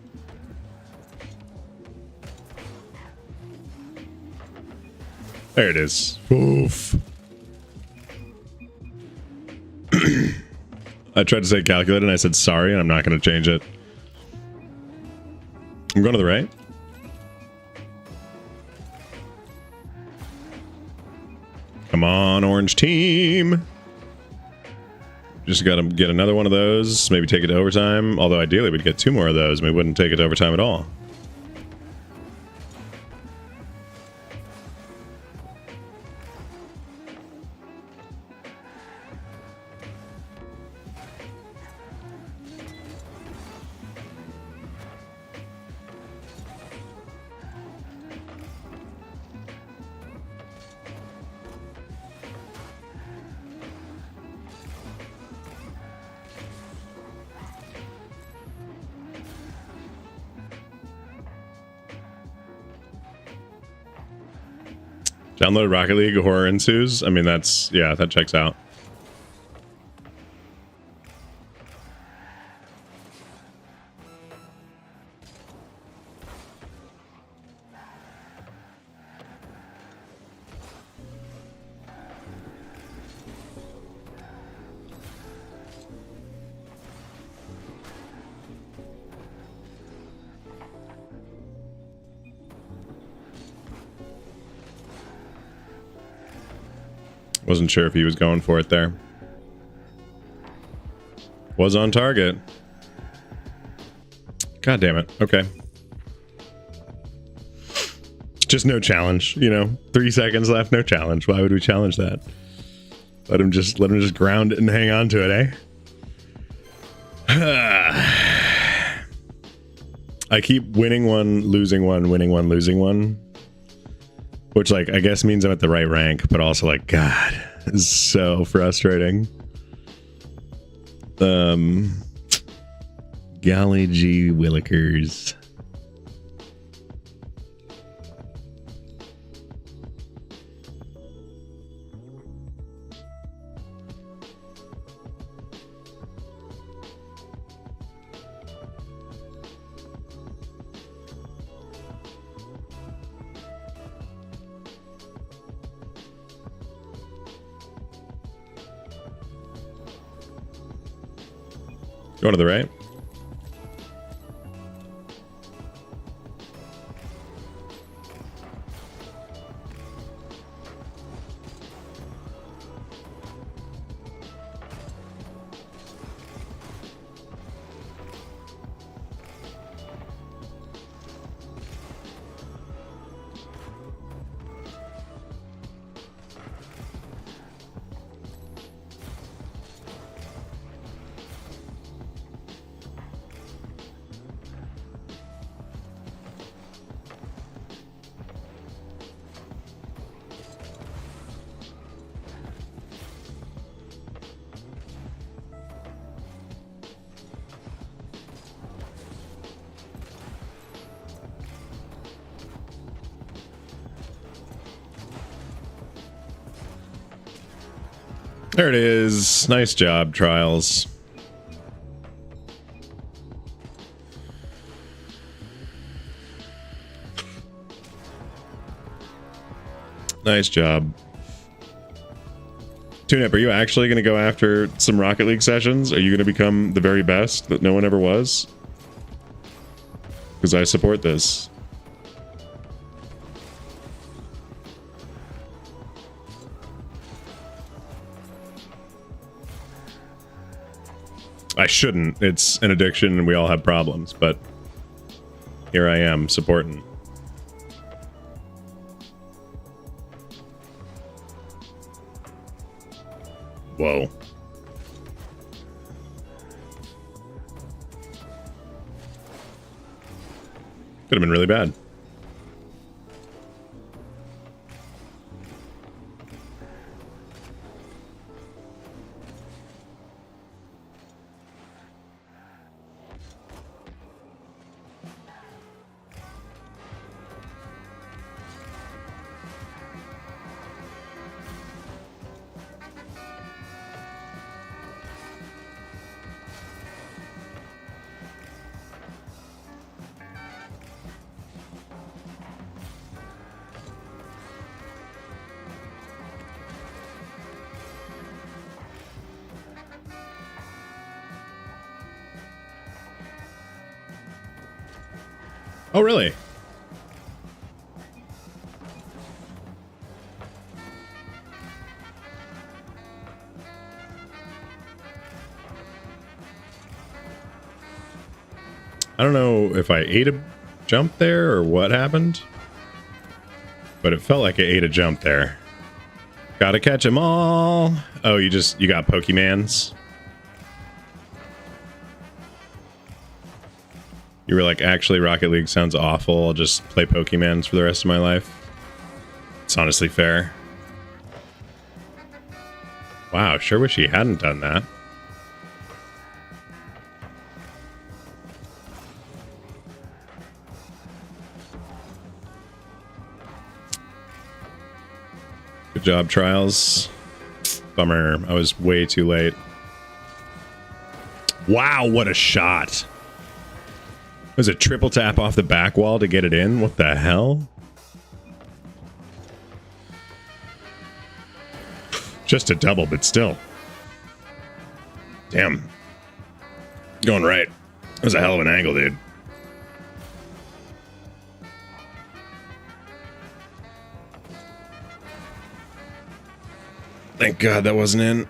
There it is. Oof. I tried to say calculated and I said sorry, and I'm not going to change it. I'm going to the right. Come on, orange team. Just got to get another one of those. Maybe take it to overtime. Although ideally we'd get 2 more of those and we wouldn't take it to overtime at all. Download Rocket League Horror Ensues. I mean, that's, yeah, that checks out. Wasn't sure if he was going for it there. Was on target. God damn it. Okay. Just no challenge, you know. 3 seconds left, no challenge. Why would we challenge that? Let him just ground it and hang on to it, eh? I keep winning one, losing one, winning one, losing one. Which, like, I guess means I'm at the right rank, but also, like, God, this is so frustrating. Golly gee willikers. Going to the right. There it is. Nice job, Trials. Nice job. Tuneup, are you actually going to go after some Rocket League sessions? Are you going to become the very best that no one ever was? Because I support this. I shouldn't. It's an addiction and we all have problems, but here I am supporting. Whoa. Could have been really bad. Oh, really? I don't know if I ate a jump there or what happened, but it felt like I ate a jump there. Gotta catch them all. Oh, you got Pokemans? You were like, actually, Rocket League sounds awful. I'll just play Pokemans for the rest of my life. It's honestly fair. Wow, sure wish he hadn't done that. Good job, Trials. Bummer, I was way too late. Wow, what a shot. It was a triple tap off the back wall to get it in? What the hell? Just a double, but still. Damn. Going right. That was a hell of an angle, dude. Thank God that wasn't in.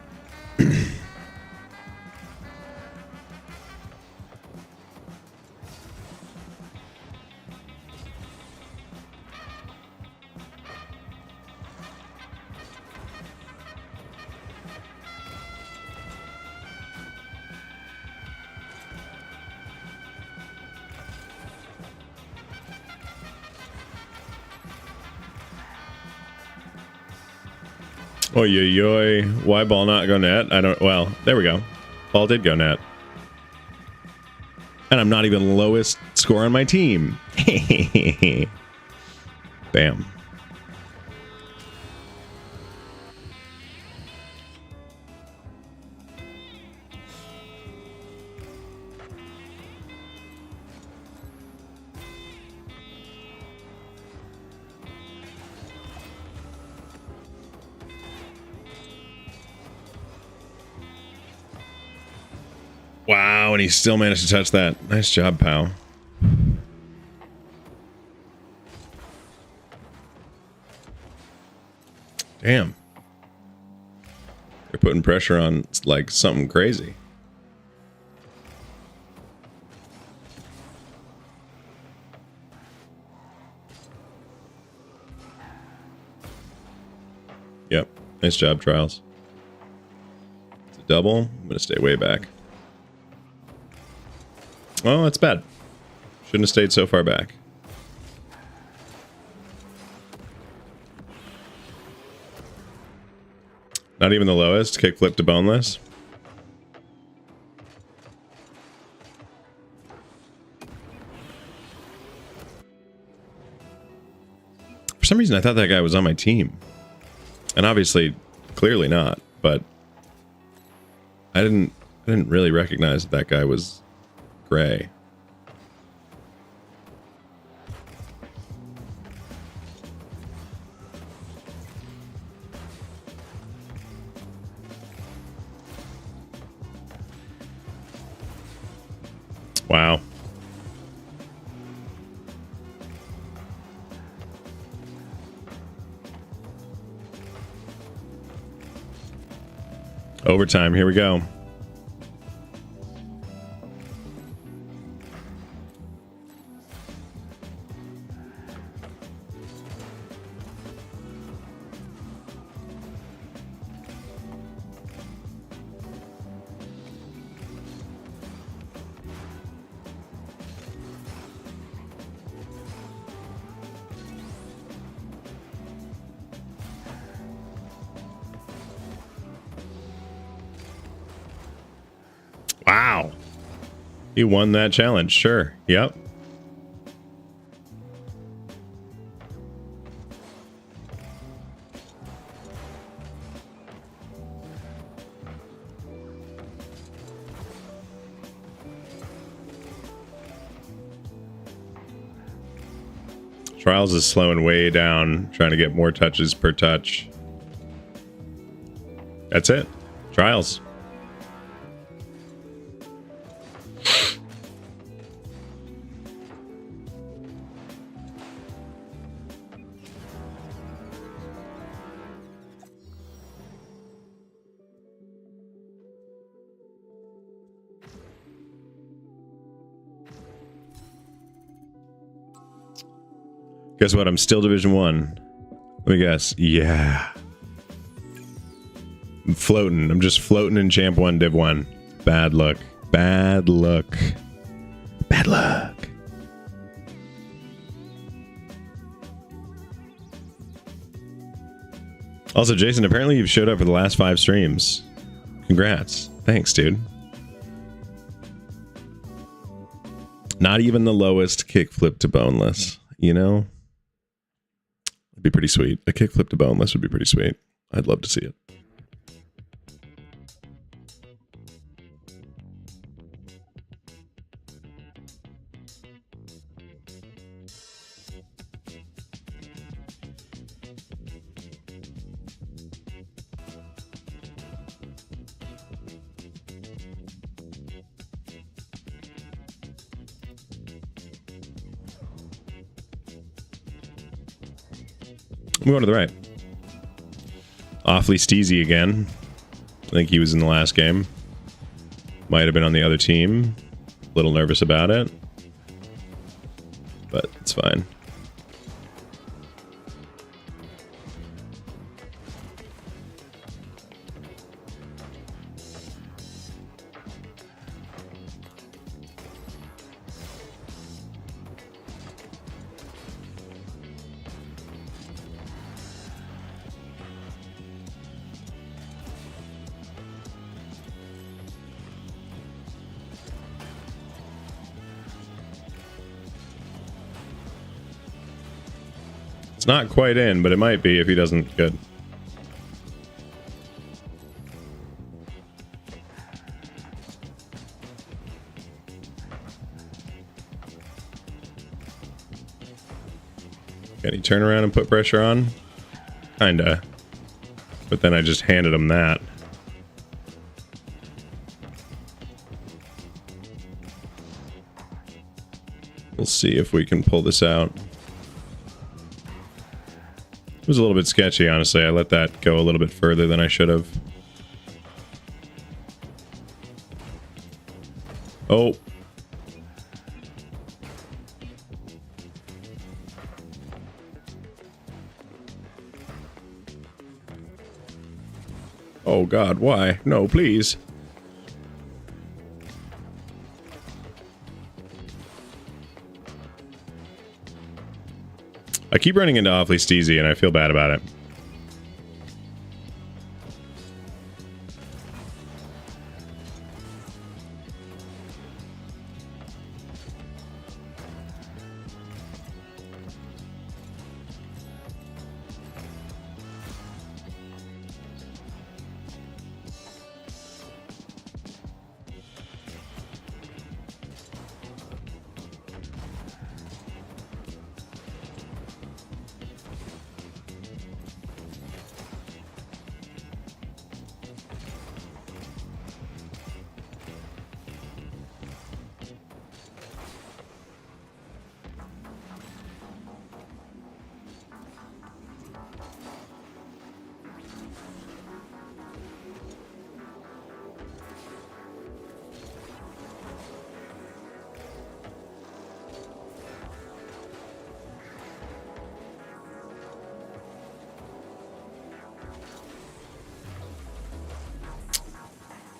Oh, yoy. Why ball not go net? I don't... Well, there we go. Ball did go net. And I'm not even the lowest score on my team. Bam. Wow, and he still managed to touch that. Nice job, pal. Damn. They're putting pressure on like something crazy. Yep. Nice job, Trials. It's a double. I'm going to stay way back. Oh, that's bad. Shouldn't have stayed so far back. Not even the lowest. Kickflip to boneless. For some reason, I thought that guy was on my team. And obviously, clearly not. But I didn't really recognize that guy was gray. Wow. Overtime, here we go. Wow. He won that challenge. Sure. Yep. Trials is slowing way down, trying to get more touches per touch. That's it. Trials. Guess what? I'm still Division 1. Let me guess. Yeah. I'm floating. I'm just floating in Champ 1, Div 1. Bad luck. Bad luck. Bad luck. Also, Jason, apparently you've showed up for the last 5 streams. Congrats. Thanks, dude. Not even the lowest kickflip to boneless, you know? It'd be pretty sweet. A kickflip to boneless would be pretty sweet. I'd love to see it. I'm going to the right. Awfully steezy again. I think he was in the last game. Might have been on the other team. A little nervous about it. But it's fine. It's not quite in, but it might be if he doesn't. Good. Can he turn around and put pressure on? Kinda. But then I just handed him that. We'll see if we can pull this out. It was a little bit sketchy, honestly. I let that go a little bit further than I should have. Oh. Oh God, why? No, please. I keep running into awfully steezy and I feel bad about it.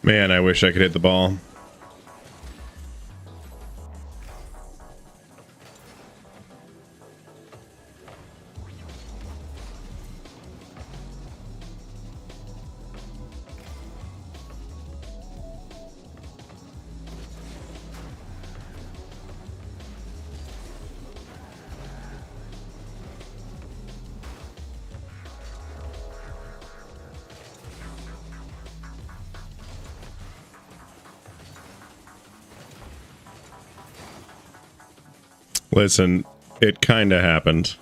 Man, I wish I could hit the ball. Listen, it kind of happened.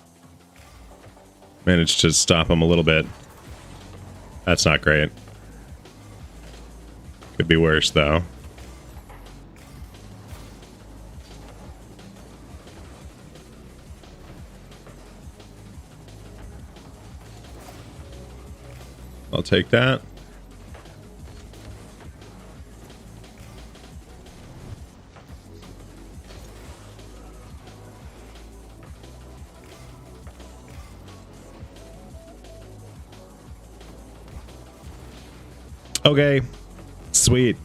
Managed to stop him a little bit. That's not great. Could be worse, though. I'll take that. Okay, sweet.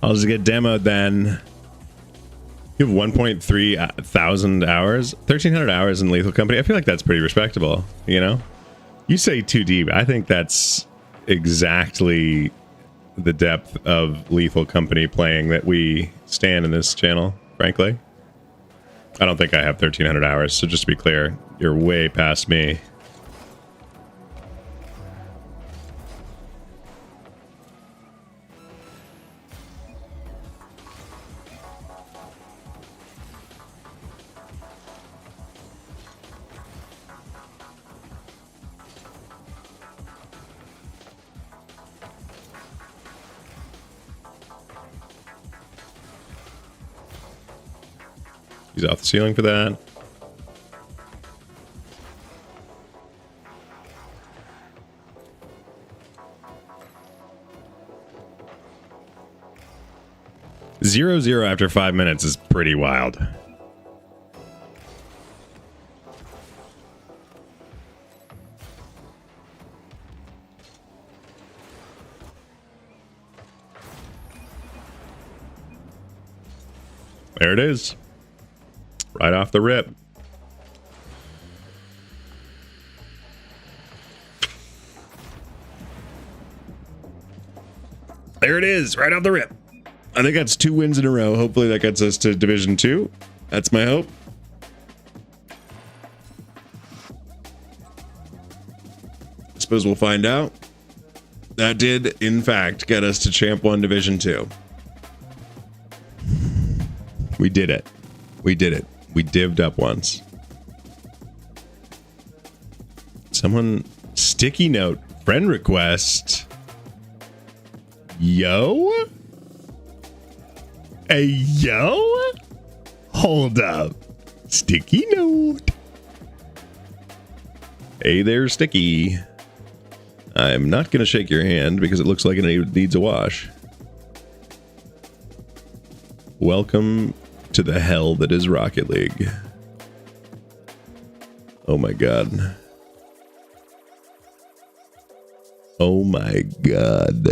I'll just get demoed then. You have 1.3 thousand hours, 1,300 hours in Lethal Company. I feel like that's pretty respectable, you know? You say too deep. I think that's exactly the depth of Lethal Company playing that we stand in this channel, frankly. I don't think I have 1,300 hours, so just to be clear, you're way past me. He's off the ceiling for that. Zero zero after 5 minutes is pretty wild. There it is. Right off the rip. There it is, right off the rip. I think that's 2 wins in a row. Hopefully that gets us to Division 2. That's my hope. I suppose we'll find out. That did, in fact, get us to Champ 1 Division 2. We did it. We did it. We dived up once. Someone, sticky note, friend request. Yo? Hey, yo? Hold up. Sticky note. Hey there, Sticky. I'm not going to shake your hand because it looks like it needs a wash. Welcome to the hell that is Rocket League. Oh my god. Oh my god.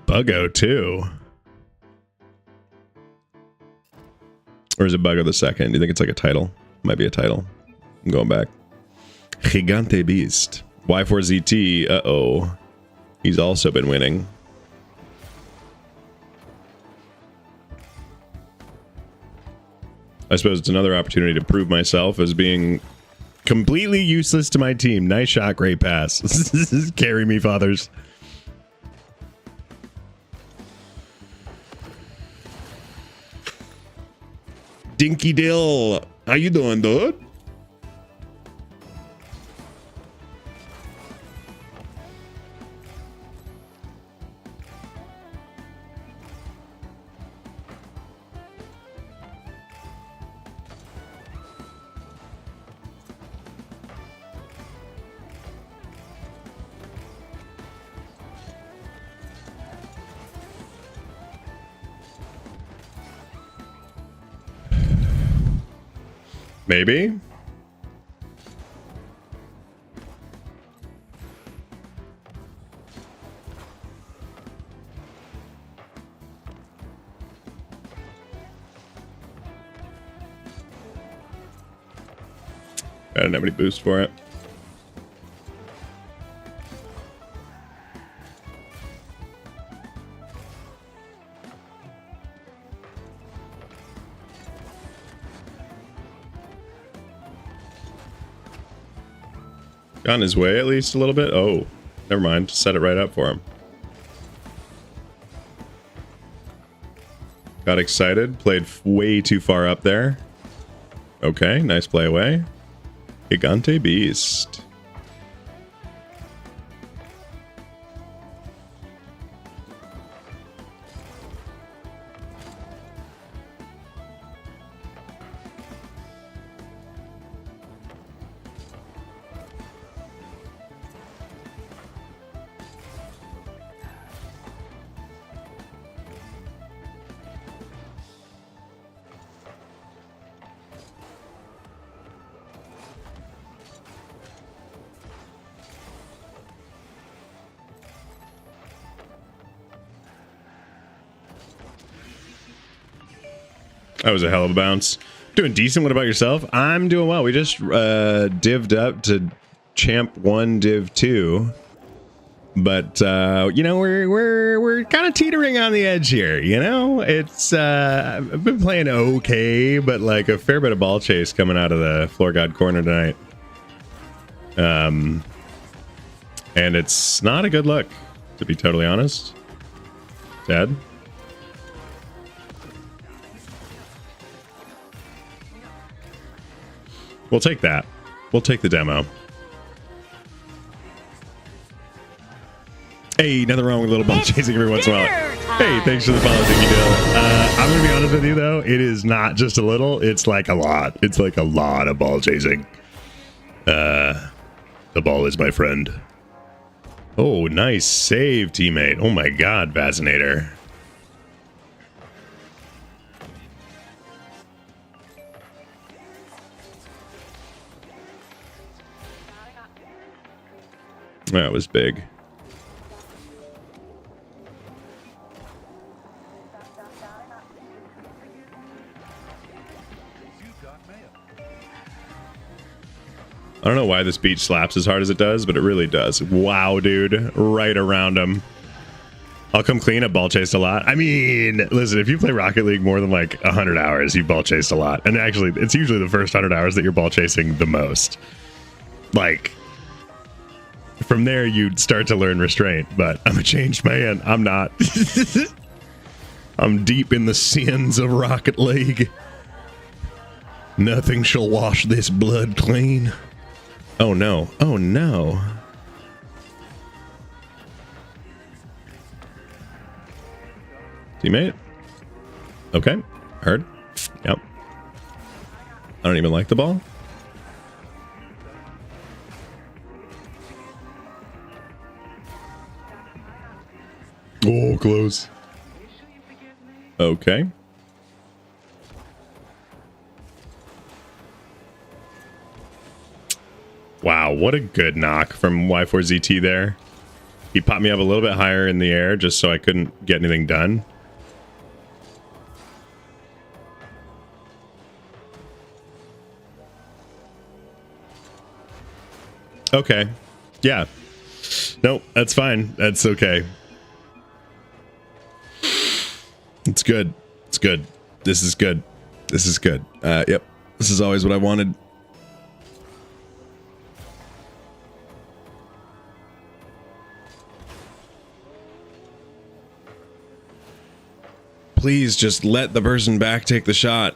Buggo too. Or is it Buggo the second? Do you think it's like a title? Might be a title. I'm going back. Gigante Beast. Y4ZT. Uh-oh. He's also been winning. I suppose it's another opportunity to prove myself as being completely useless to my team. Nice shot, great pass. Carry me, fathers. Dinky Dill, how you doing, dude? Maybe. I don't have any boost for it. On his way at least a little bit. Oh, never mind. Set it right up for him. Got excited. Played way too far up there. Okay, nice play away. Gigante Beast. That was a hell of a bounce. Doing decent. What about yourself? I'm doing well. We just divved up to champ 1 div 2. But you know, we're kind of teetering on the edge here, you know? It's I've been playing okay, but like a fair bit of ball chase coming out of the FloorGod corner tonight. And it's not a good look, to be totally honest. Dad? We'll take that. We'll take the demo. Hey, nothing wrong with a little ball chasing every once in a while. Hey, thanks for the follow, Dicky Dill. I'm going to be honest with you, though. It is not just a little. It's like a lot. It's like a lot of ball chasing. The ball is my friend. Oh, nice save, teammate. Oh, my God, Vazinator. That was big. I don't know why this beach slaps as hard as it does, but it really does. Wow, dude. Right around him. I'll come clean. I've ball chased a lot. I mean, listen, if you play Rocket League more than like 100 hours, you've ball chased a lot. And actually, it's usually the first 100 hours that you're ball chasing the most. Like... from there, you'd start to learn restraint, but I'm a changed man. I'm not. I'm deep in the sins of Rocket League. Nothing shall wash this blood clean. Oh, no. Oh, no. Teammate? Okay. Heard. Yep. I don't even like the ball. Oh, close. Okay. Wow, what a good knock from Y4ZT there. He popped me up a little bit higher in the air just so I couldn't get anything done. Okay. Yeah. Nope, that's fine. That's okay. It's good. It's good. This is good. This is good. Yep. This is always what I wanted. Please just let the person back take the shot.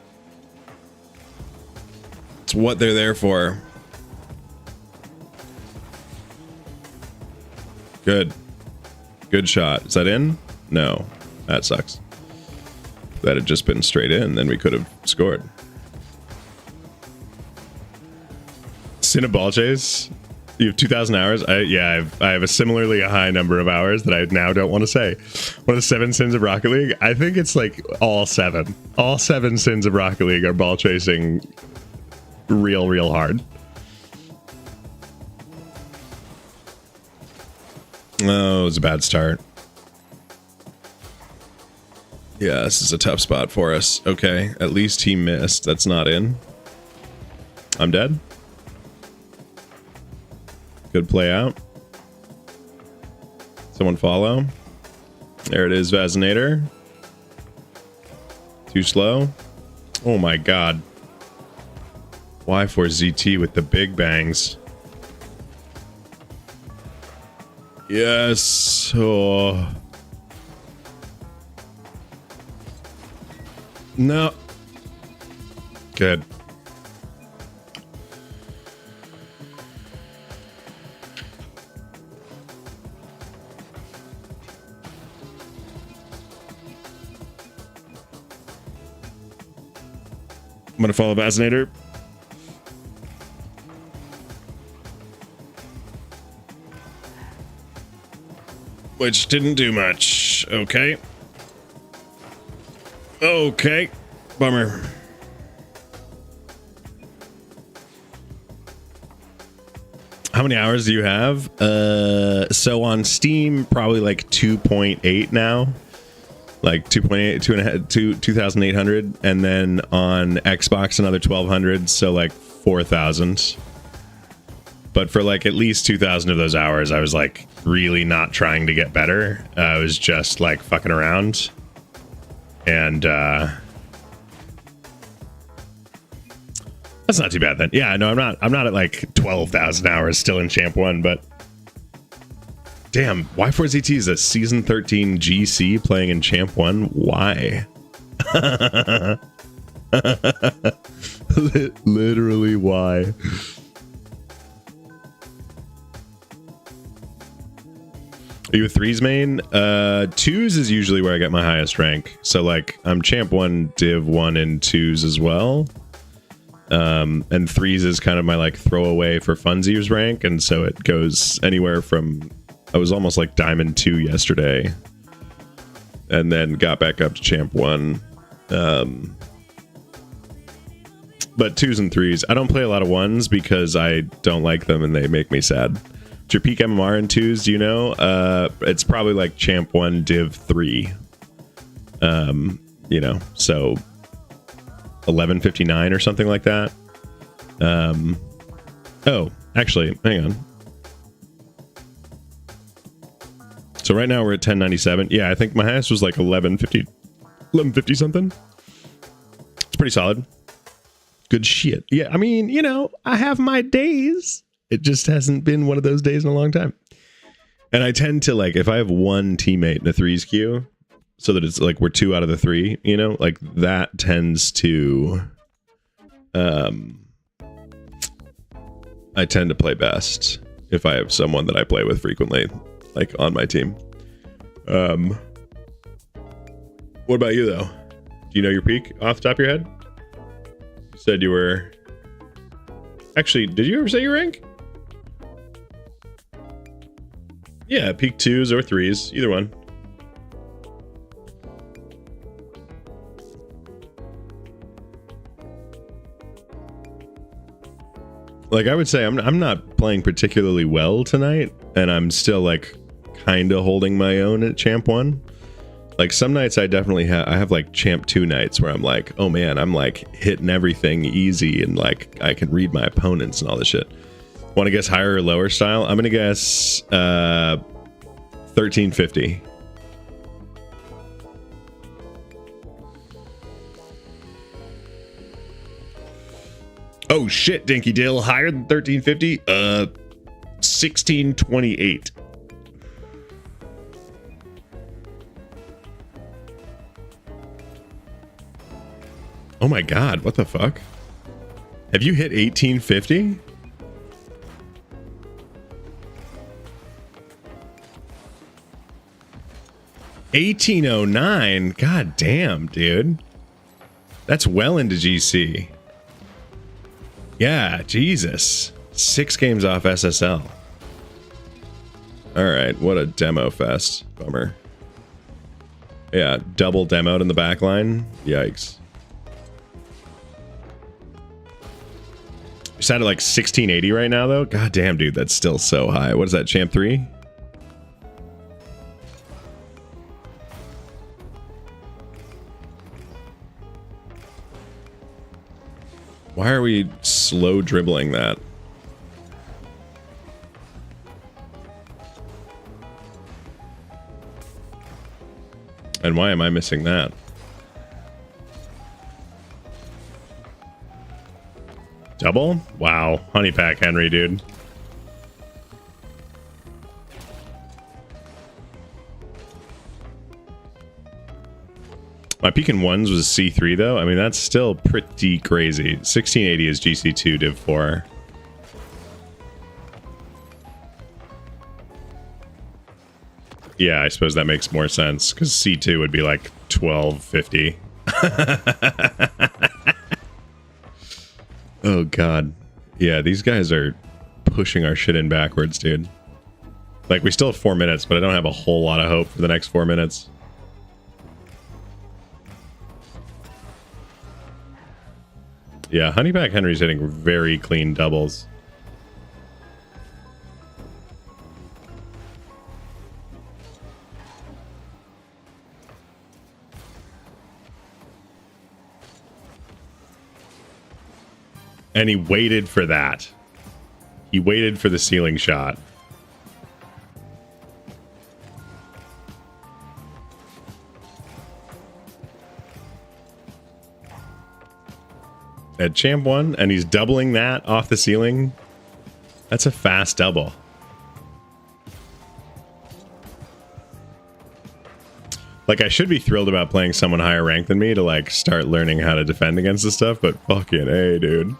It's what they're there for. Good. Good shot. Is that in? No. That sucks. If that had just been straight in, then we could have scored. Sin a ball chase? You have 2,000 hours? I have a similarly high number of hours that I now don't want to say. One of the 7 sins of Rocket League? I think it's like all 7. All 7 sins of Rocket League are ball chasing real hard. Oh, it was a bad start. Yeah, this is a tough spot for us. Okay, at least he missed. That's not in. I'm dead. Good play out. Someone follow. There it is, Vazinator. Too slow. Oh my god. Y4ZT with the big bangs. Yes. Oh. No. Good. I'm gonna follow Vazinator. Which didn't do much. Okay. Okay. Bummer. How many hours do you have? So on Steam, probably like 2.8 now. Like 2.8, 2,800. And then on Xbox, another 1,200. So like 4,000. But for like at least 2,000 of those hours, I was like really not trying to get better. I was just like fucking around. And that's not too bad then. Yeah, no, I'm not at like 12,000 hours still in Champ 1, but damn, Y4ZT is a season 13 GC playing in Champ 1. Why? Literally why? Are you a threes main? Twos is usually where I get my highest rank. So like I'm Champ 1, Div 1, and twos as well. And threes is kind of my like throwaway for funsies rank, and so it goes anywhere from I was almost like Diamond 2 yesterday. And then got back up to Champ 1. But twos and threes. I don't play a lot of ones because I don't like them and they make me sad. What's your peak MMR in twos, do you know? It's probably like Champ 1, Div 3. You know, so 1159 or something like that. Oh, actually, hang on. So right now we're at 1097. Yeah, I think my highest was like 1150 something. It's pretty solid. Good shit. Yeah, I mean, you know, I have my days. It just hasn't been one of those days in a long time. And I tend to like, if I have one teammate in a threes queue, so that it's like we're 2 out of the 3, you know, like that tends to, I tend to play best if I have someone that I play with frequently, like on my team. What about you though? Do you know your peak off the top of your head? You said you were, actually, did you ever say your rank? Yeah, peak twos or threes, either one. Like I would say I'm not playing particularly well tonight, and I'm still like kind of holding my own at Champ 1. Like some nights I definitely have like Champ 2 nights where I'm like, oh man, I'm like hitting everything easy and like I can read my opponents and all this shit. Want to guess higher or lower style? I'm gonna guess 1350. Oh shit, Dinky Dill, higher than 1350? 1628. Oh my god, what the fuck? Have you hit 1850? $1809? God damn, dude. That's well into GC. Yeah, Jesus. 6 games off SSL. Alright, what a demo fest. Bummer. Yeah, double demoed in the back line. Yikes. Just at like 1680 right now, though. God damn, dude, that's still so high. What is that, champ 3? Why are we slow dribbling that? And why am I missing that? Double? Wow. Honey pack Henry, dude. My peak in ones was C3 though. I mean, that's still pretty crazy. 1680 is GC2 div 4. Yeah, I suppose that makes more sense because C2 would be like 1250. Oh god. Yeah, these guys are pushing our shit in backwards, dude. Like, we still have 4 minutes, but I don't have a whole lot of hope for the next 4 minutes. Yeah, Honeypack Henry's hitting very clean doubles. And he waited for that. He waited for the ceiling shot. At champ 1, and he's doubling that off the ceiling. That's a fast double. Like, I should be thrilled about playing someone higher ranked than me to, like, start learning how to defend against this stuff, but fucking A, dude.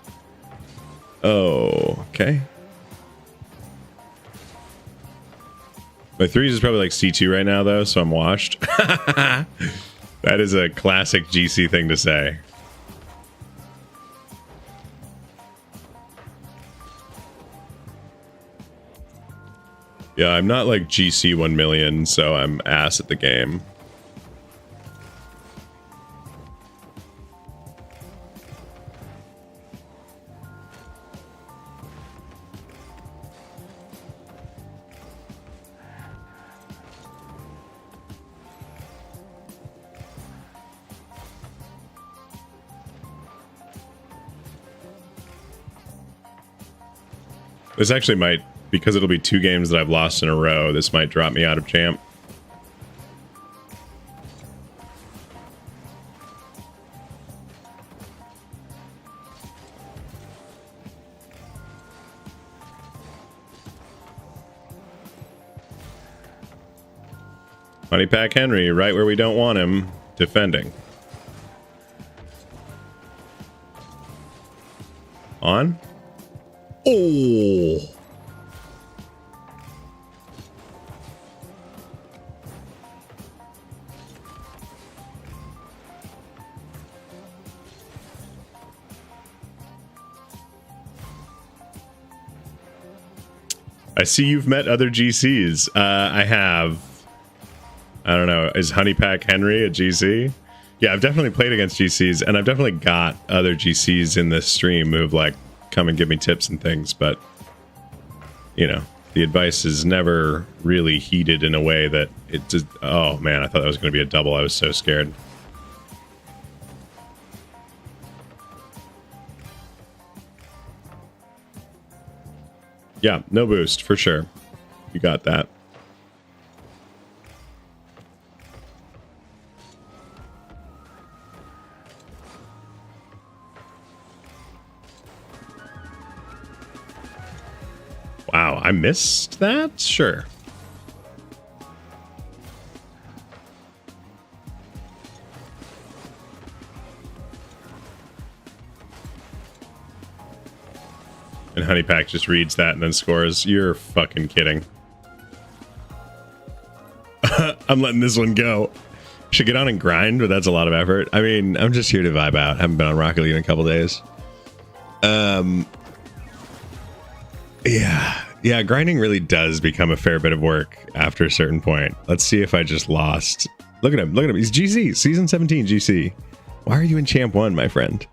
Oh, okay. My threes is probably like C2 right now, though, so I'm washed. That is a classic GC thing to say. Yeah, I'm not like GC 1 million, so I'm ass at the game. This actually might, because it'll be 2 games that I've lost in a row, this might drop me out of champ. Honeypack Henry, right where we don't want him, defending. On? Oh! I see you've met other GCs. I have. I don't know. Is Honeypack Henry a GC? Yeah, I've definitely played against GCs, and I've definitely got other GCs in this stream who've, like, come and give me tips and things, but, you know, the advice is never really heeded in a way that it just... Oh, man, I thought that was going to be a double. I was so scared. Yeah, no boost, for sure. You got that. Wow, I missed that? Sure. And Honeypack just reads that and then scores. You're fucking kidding. I'm letting this one go. Should get on and grind, but that's a lot of effort. I mean, I'm just here to vibe out. Haven't been on Rocket League in a couple days. Yeah, grinding really does become a fair bit of work after a certain point. Let's see if I just lost. Look at him. Look at him. He's GC. Season 17 GC. Why are you in Champ 1, my friend?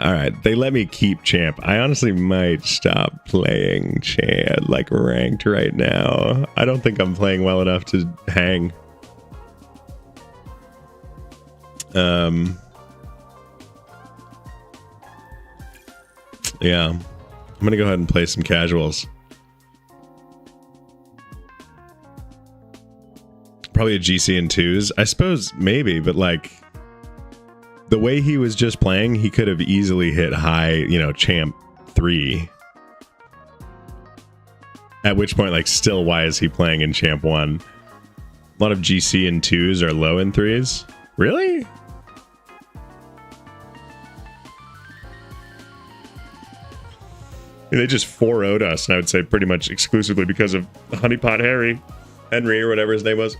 All right, they let me keep champ. I honestly might stop playing champ, like ranked right now. I don't think I'm playing well enough to hang. Yeah, I'm gonna go ahead and play some casuals. Probably a GC and twos, I suppose, maybe, but like the way he was just playing, he could have easily hit high, you know, champ 3. At which point, like, still, why is he playing in champ 1? A lot of GC and 2s are low in 3s. Really? They just 4-0'd us, and I would say pretty much exclusively because of Honeypot Henry, or whatever his name was.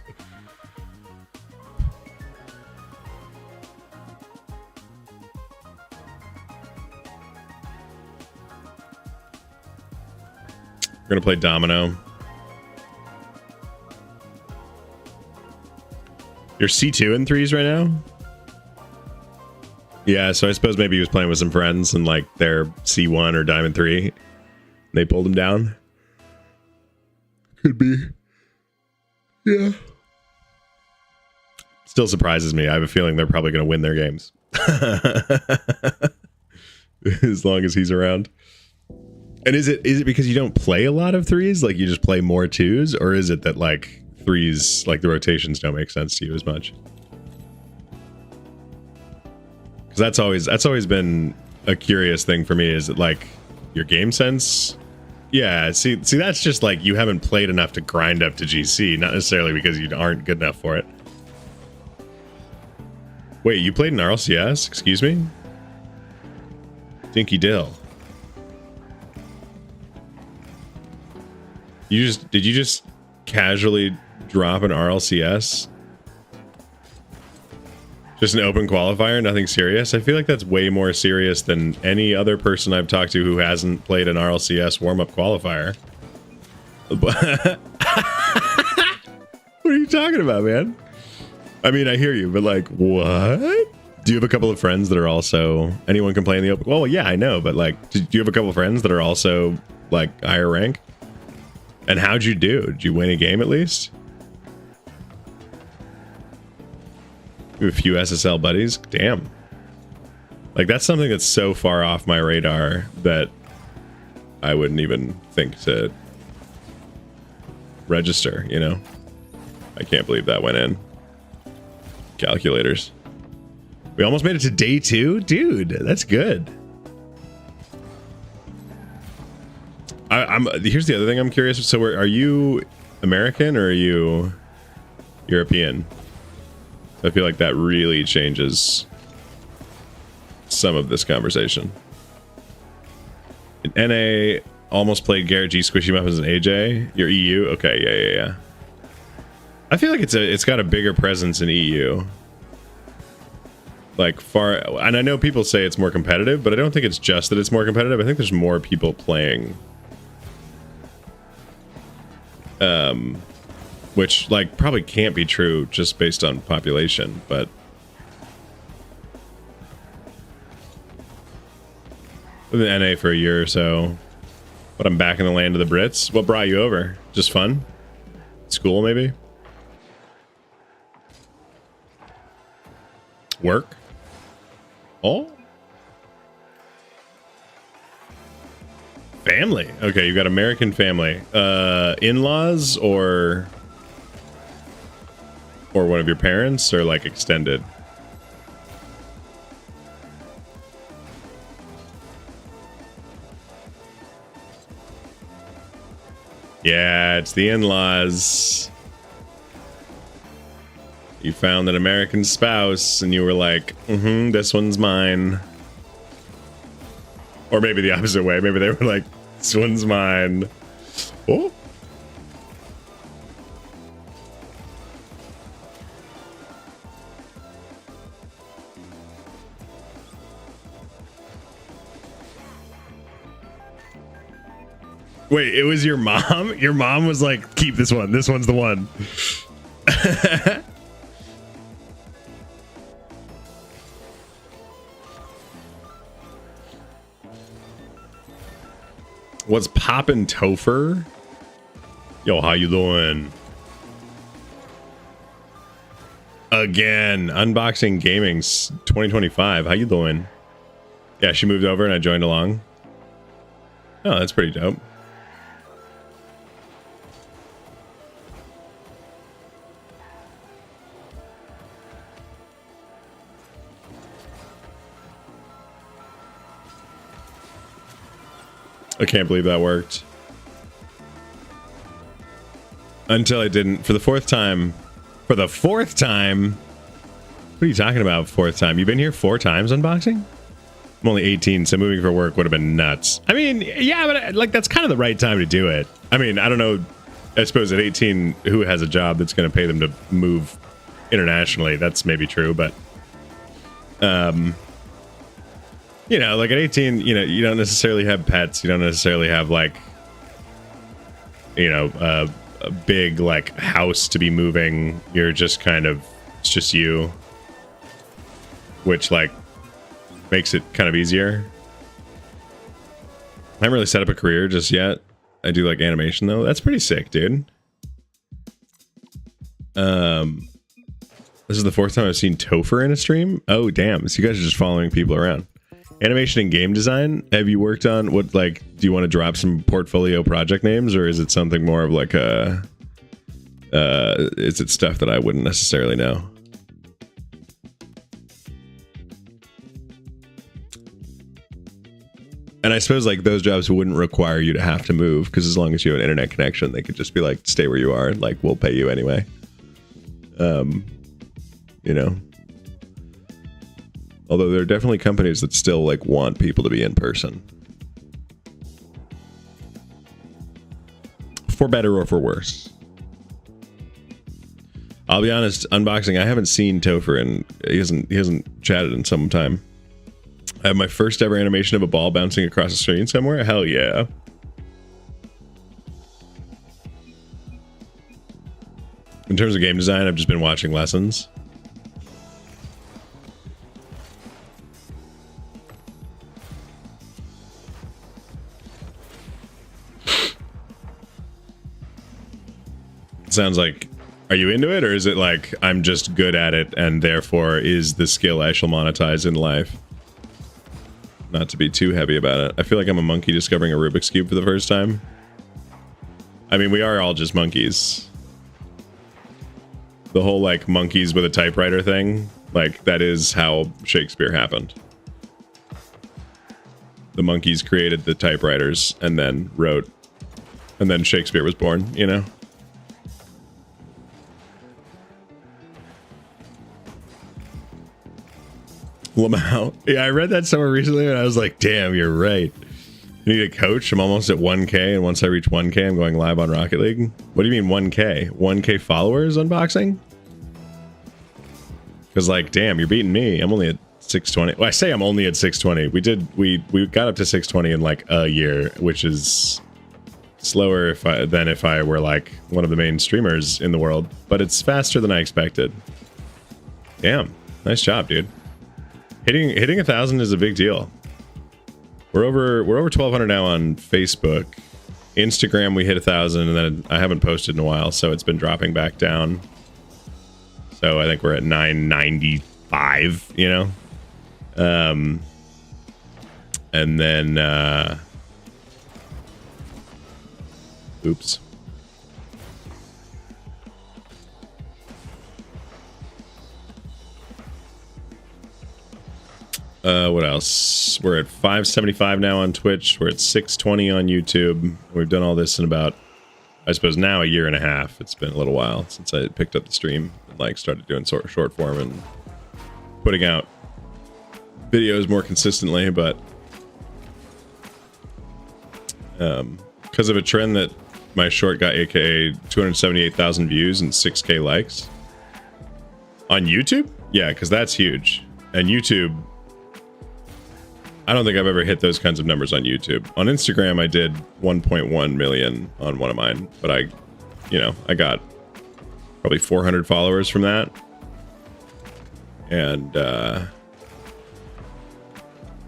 We're gonna play domino. You're C2 in 3s right now? Yeah, so I suppose maybe he was playing with some friends and like they're C1 or Diamond 3. They pulled him down. Could be. Yeah. Still surprises me. I have a feeling they're probably going to win their games. As long as he's around. And is it because you don't play a lot of 3s? Like you just play more 2s? Or is it that like 3s, like the rotations don't make sense to you as much? Because that's always been a curious thing for me. Is it like your game sense? Yeah, see, that's just like you haven't played enough to grind up to GC, not necessarily because you aren't good enough for it. Wait, you played in RLCS? Excuse me? Dinky Dill. Did you just casually drop an RLCS? Just an open qualifier, nothing serious? I feel like that's way more serious than any other person I've talked to who hasn't played an RLCS warm-up qualifier. What are you talking about, man? I mean, I hear you, but like, what? Do you have a couple of friends that are also... Anyone can play in the open... Well, yeah, I know, but like, do you have a couple of friends that are also like higher rank? And how'd you do? Did you win a game at least? A few SSL buddies? Damn. Like, that's something that's so far off my radar that I wouldn't even think to register, you know? I can't believe that went in. Calculators. We almost made it to day 2? Dude, that's good. Here's the other thing I'm curious. So are you American or are you European? I feel like that really changes some of this conversation. In NA, almost played Garrett G, Squishy Muffins, and AJ. You're EU? Okay, yeah. I feel like it's got a bigger presence in EU. Like far, and I know people say it's more competitive, but I don't think it's just that it's more competitive. I think there's more people playing. Which, like, probably can't be true just based on population, but... I've been in NA for a year or so, but I'm back in the land of the Brits. What brought you over? Just fun? School, maybe? Work? Oh? Family. Okay, you've got American family. In-laws or one of your parents, or like extended? Yeah, it's the in-laws. You found an American spouse and you were like, this one's mine. Or maybe the opposite way. Maybe they were like, this one's mine. Oh. Wait, it was your mom? Your mom was like, keep this one. This one's the one. What's poppin', Topher? Yo, how you doing? Again, unboxing gaming's 2025. How you doing? Yeah, she moved over and I joined along. Oh, that's pretty dope. I can't believe that worked. Until it didn't. For the fourth time. For the fourth time? What are you talking about, fourth time? You've been here 4 times unboxing? I'm only 18, so moving for work would have been nuts. I mean, yeah, but like that's kind of the right time to do it. I mean, I don't know. I suppose at 18, who has a job that's going to pay them to move internationally? That's maybe true, but... you know, like at 18, you know, you don't necessarily have pets. You don't necessarily have like, you know, a big like house to be moving. You're just kind of, it's just you, which like makes it kind of easier. I haven't really set up a career just yet. I do like animation though. That's pretty sick, dude. This is the 4th time I've seen Topher in a stream. Oh, damn. So you guys are just following people around. Animation and game design, have you worked on what, like, do you want to drop some portfolio project names, or is it something more of like a, is it stuff that I wouldn't necessarily know? And I suppose like those jobs wouldn't require you to have to move, because as long as you have an internet connection, they could just be like, stay where you are, and like, we'll pay you anyway. You know? Although there are definitely companies that still like want people to be in person. For better or for worse. I'll be honest, unboxing, I haven't seen Topher and he hasn't chatted in some time. I have my first ever animation of a ball bouncing across the screen somewhere. Hell yeah. In terms of game design, I've just been watching lessons. Sounds like, are you into it, or is it like I'm just good at it and therefore is the skill I shall monetize in life? Not to be too heavy about it. I feel like I'm a monkey discovering a Rubik's Cube for the first time. I mean, we are all just monkeys. The whole like monkeys with a typewriter thing, like that is how Shakespeare happened. The monkeys created the typewriters and then wrote, and then Shakespeare was born, you know? Meow. Yeah, I read that somewhere recently and I was like, damn, you're right. You need a coach. I'm almost at 1K, and once I reach 1K, I'm going live on Rocket League. What do you mean 1K? 1K followers unboxing? Because like, damn, you're beating me. I'm only at 620. Well, I say I'm only at 620. We got up to 620 in like a year, which is slower than if I were like one of the main streamers in the world, but it's faster than I expected. Damn, nice job, dude. Hitting 1,000 is a big deal. We're over 1,200 now on Facebook. Instagram we hit 1,000, and then I haven't posted in a while, so it's been dropping back down. So I think we're at 995, you know. And then oops. What else? We're at 575 now on Twitch. We're at 620 on YouTube. We've done all this in about, I suppose now, a year and a half. It's been a little while since I picked up the stream and like started doing sort of short form and putting out videos more consistently, but because of a trend that my short got aka 278,000 views and 6K likes on YouTube. Yeah, because that's huge. And YouTube, I don't think I've ever hit those kinds of numbers on YouTube. On Instagram, I did 1.1 million on one of mine, but I got probably 400 followers from that. And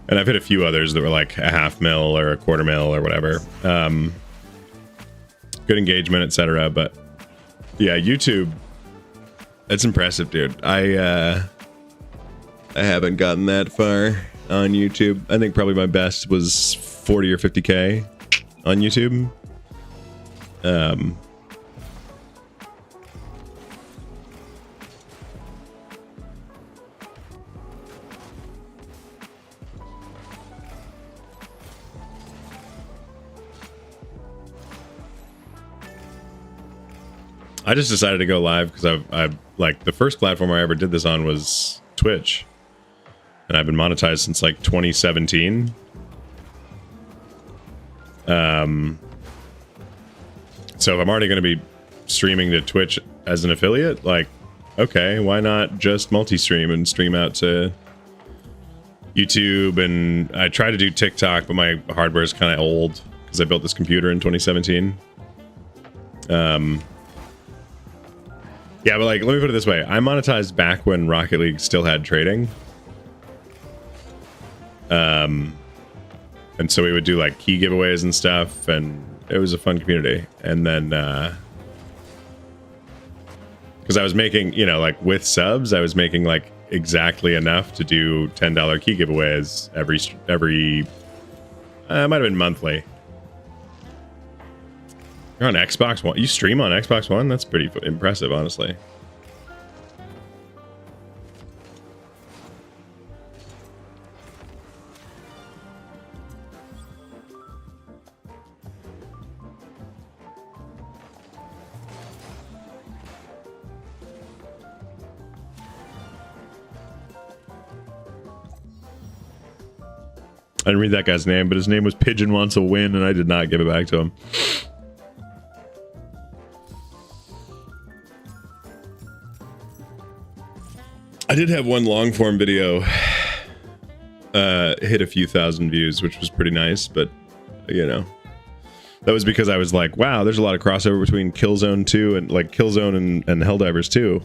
And I've hit a few others that were like a $500,000 or a $250,000 or whatever. Good engagement, etc. But yeah, YouTube, that's impressive, dude. I haven't gotten that far on YouTube. I think probably my best was 40 or 50K on YouTube. I just decided to go live because I've like the first platform I ever did this on was Twitch, and I've been monetized since like 2017. So if I'm already going to be streaming to Twitch as an affiliate, like, okay, why not just multi-stream and stream out to YouTube? And I tried to do TikTok, but my hardware is kind of old because I built this computer in 2017. Yeah, but like, let me put it this way. I monetized back when Rocket League still had trading. And so we would do like key giveaways and stuff, and it was a fun community. And then, because I was making, you know, like with subs, I was making like exactly enough to do $10 key giveaways every it might have been monthly. You're on Xbox One. You stream on Xbox One? That's pretty impressive, honestly. I didn't read that guy's name, but his name was Pigeon Wants a Win, and I did not give it back to him. I did have one long form video hit a few thousand views, which was pretty nice, but you know, that was because I was like, wow, there's a lot of crossover between Killzone 2 and like Killzone and Helldivers 2.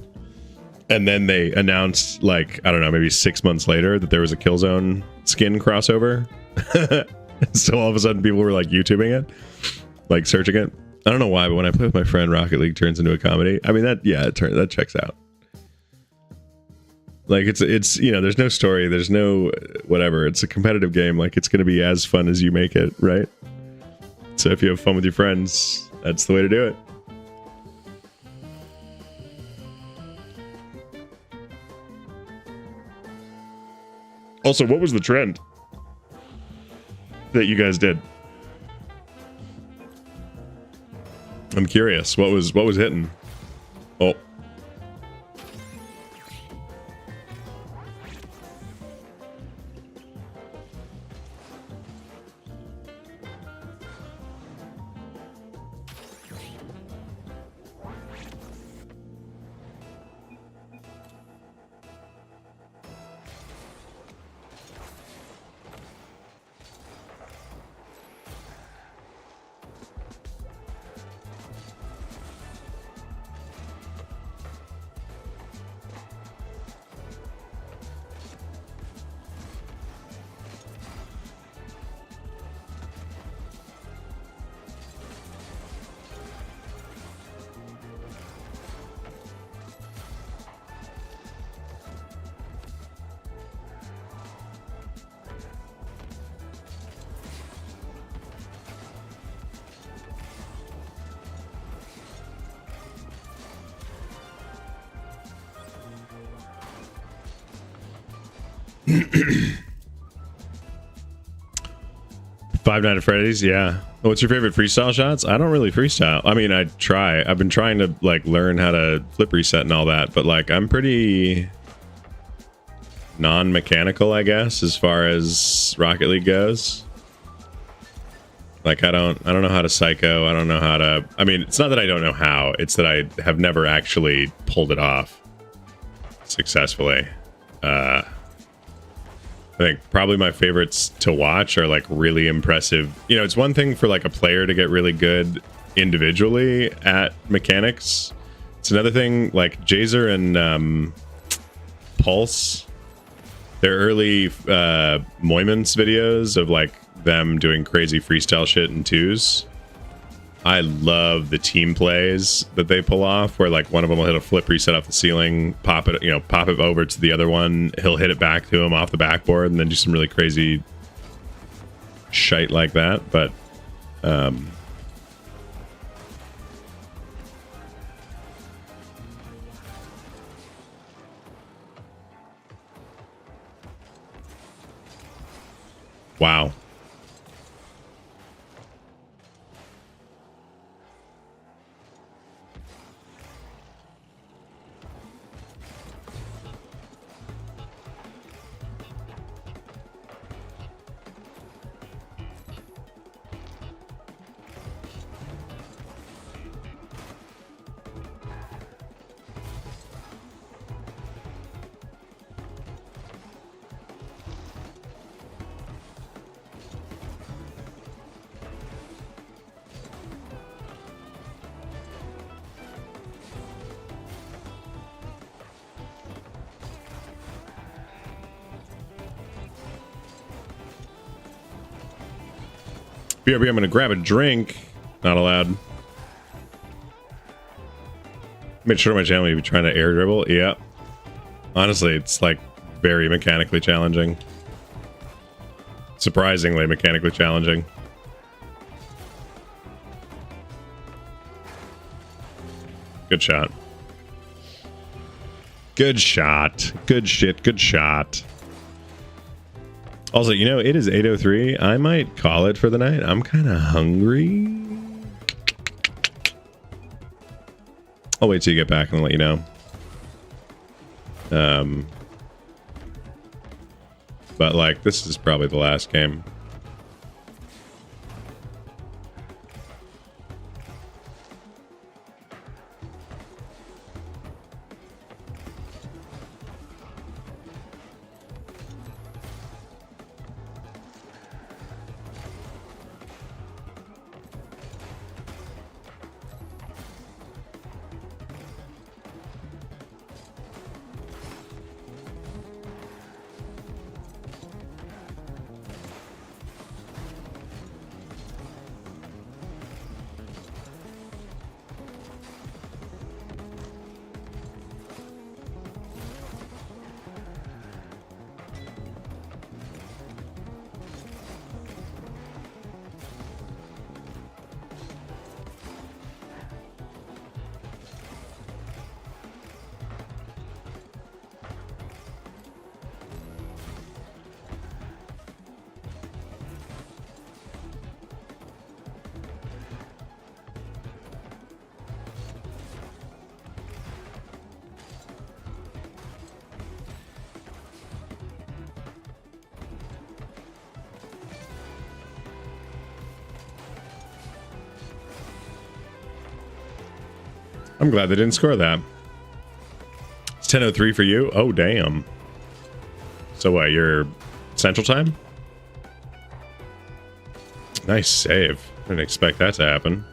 And then they announced, like, I don't know, maybe 6 months later that there was a Killzone skin crossover. So all of a sudden people were like YouTubing it, like searching it. I don't know why, but when I play with my friend, Rocket League turns into a comedy. I mean, that, yeah, that checks out. Like, it's you know, there's no story, there's no whatever. It's a competitive game. Like, it's going to be as fun as you make it, right? So if you have fun with your friends, that's the way to do it. Also, what was the trend that you guys did? I'm curious. What was hitting? Oh. Five Nights at Freddy's, yeah. What's your favorite freestyle shots? I don't really freestyle. I mean, I try. I've been trying to like learn how to flip reset and all that, but like I'm pretty non-mechanical, I guess, as far as Rocket League goes. Like I don't know how to psycho. I don't know how to. I mean, it's not that I don't know how. It's that I have never actually pulled it off successfully. I think probably my favorites to watch are like really impressive. You know, it's one thing for like a player to get really good individually at mechanics. It's another thing like Jazer and Pulse Their early Moimans videos of like them doing crazy freestyle shit in twos. I love the team plays that they pull off, where like one of them will hit a flip reset off the ceiling, pop it, pop it over to the other one. He'll hit it back to him off the backboard, and then do some really crazy shite like that. But wow. BRB, I'm gonna grab a drink. Not allowed. Made sure my channel may be trying to air dribble. Yeah. Honestly, it's like very mechanically challenging. Surprisingly mechanically challenging. Good shot. Good shot. Good shit. Good shot. Also, it is 8:03. I might call it for the night. I'm kind of hungry. I'll wait till you get back and I'll let you know. But like, this is probably the last game. I'm glad they didn't score that. It's 10:03 for you? Oh, damn. So what, you're Central Time? Nice save. I didn't expect that to happen.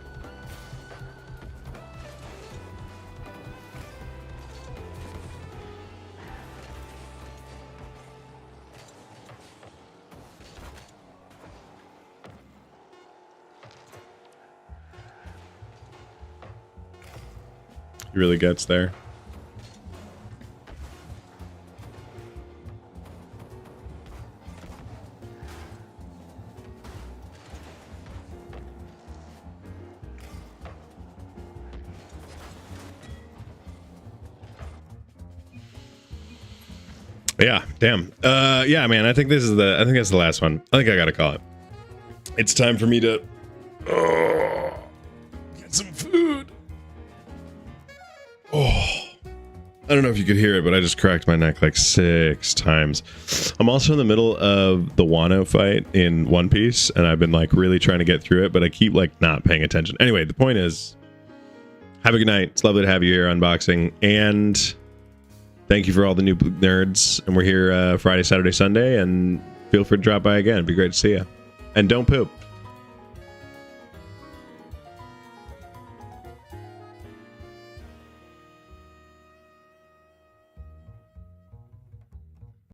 He really gets there. Yeah, damn. Yeah, man, I think that's the last one. I think I gotta call it. It's time for me to get some food. Oh, I don't know if you could hear it, but I just cracked my neck like 6 times. I'm also in the middle of the Wano fight in One Piece, and I've been like really trying to get through it, but I keep like not paying attention. Anyway, the point is, have a good night. It's lovely to have you here unboxing, and thank you for all the new nerds. And we're here Friday, Saturday, Sunday, and feel free to drop by again. It'd be great to see you. And don't poop.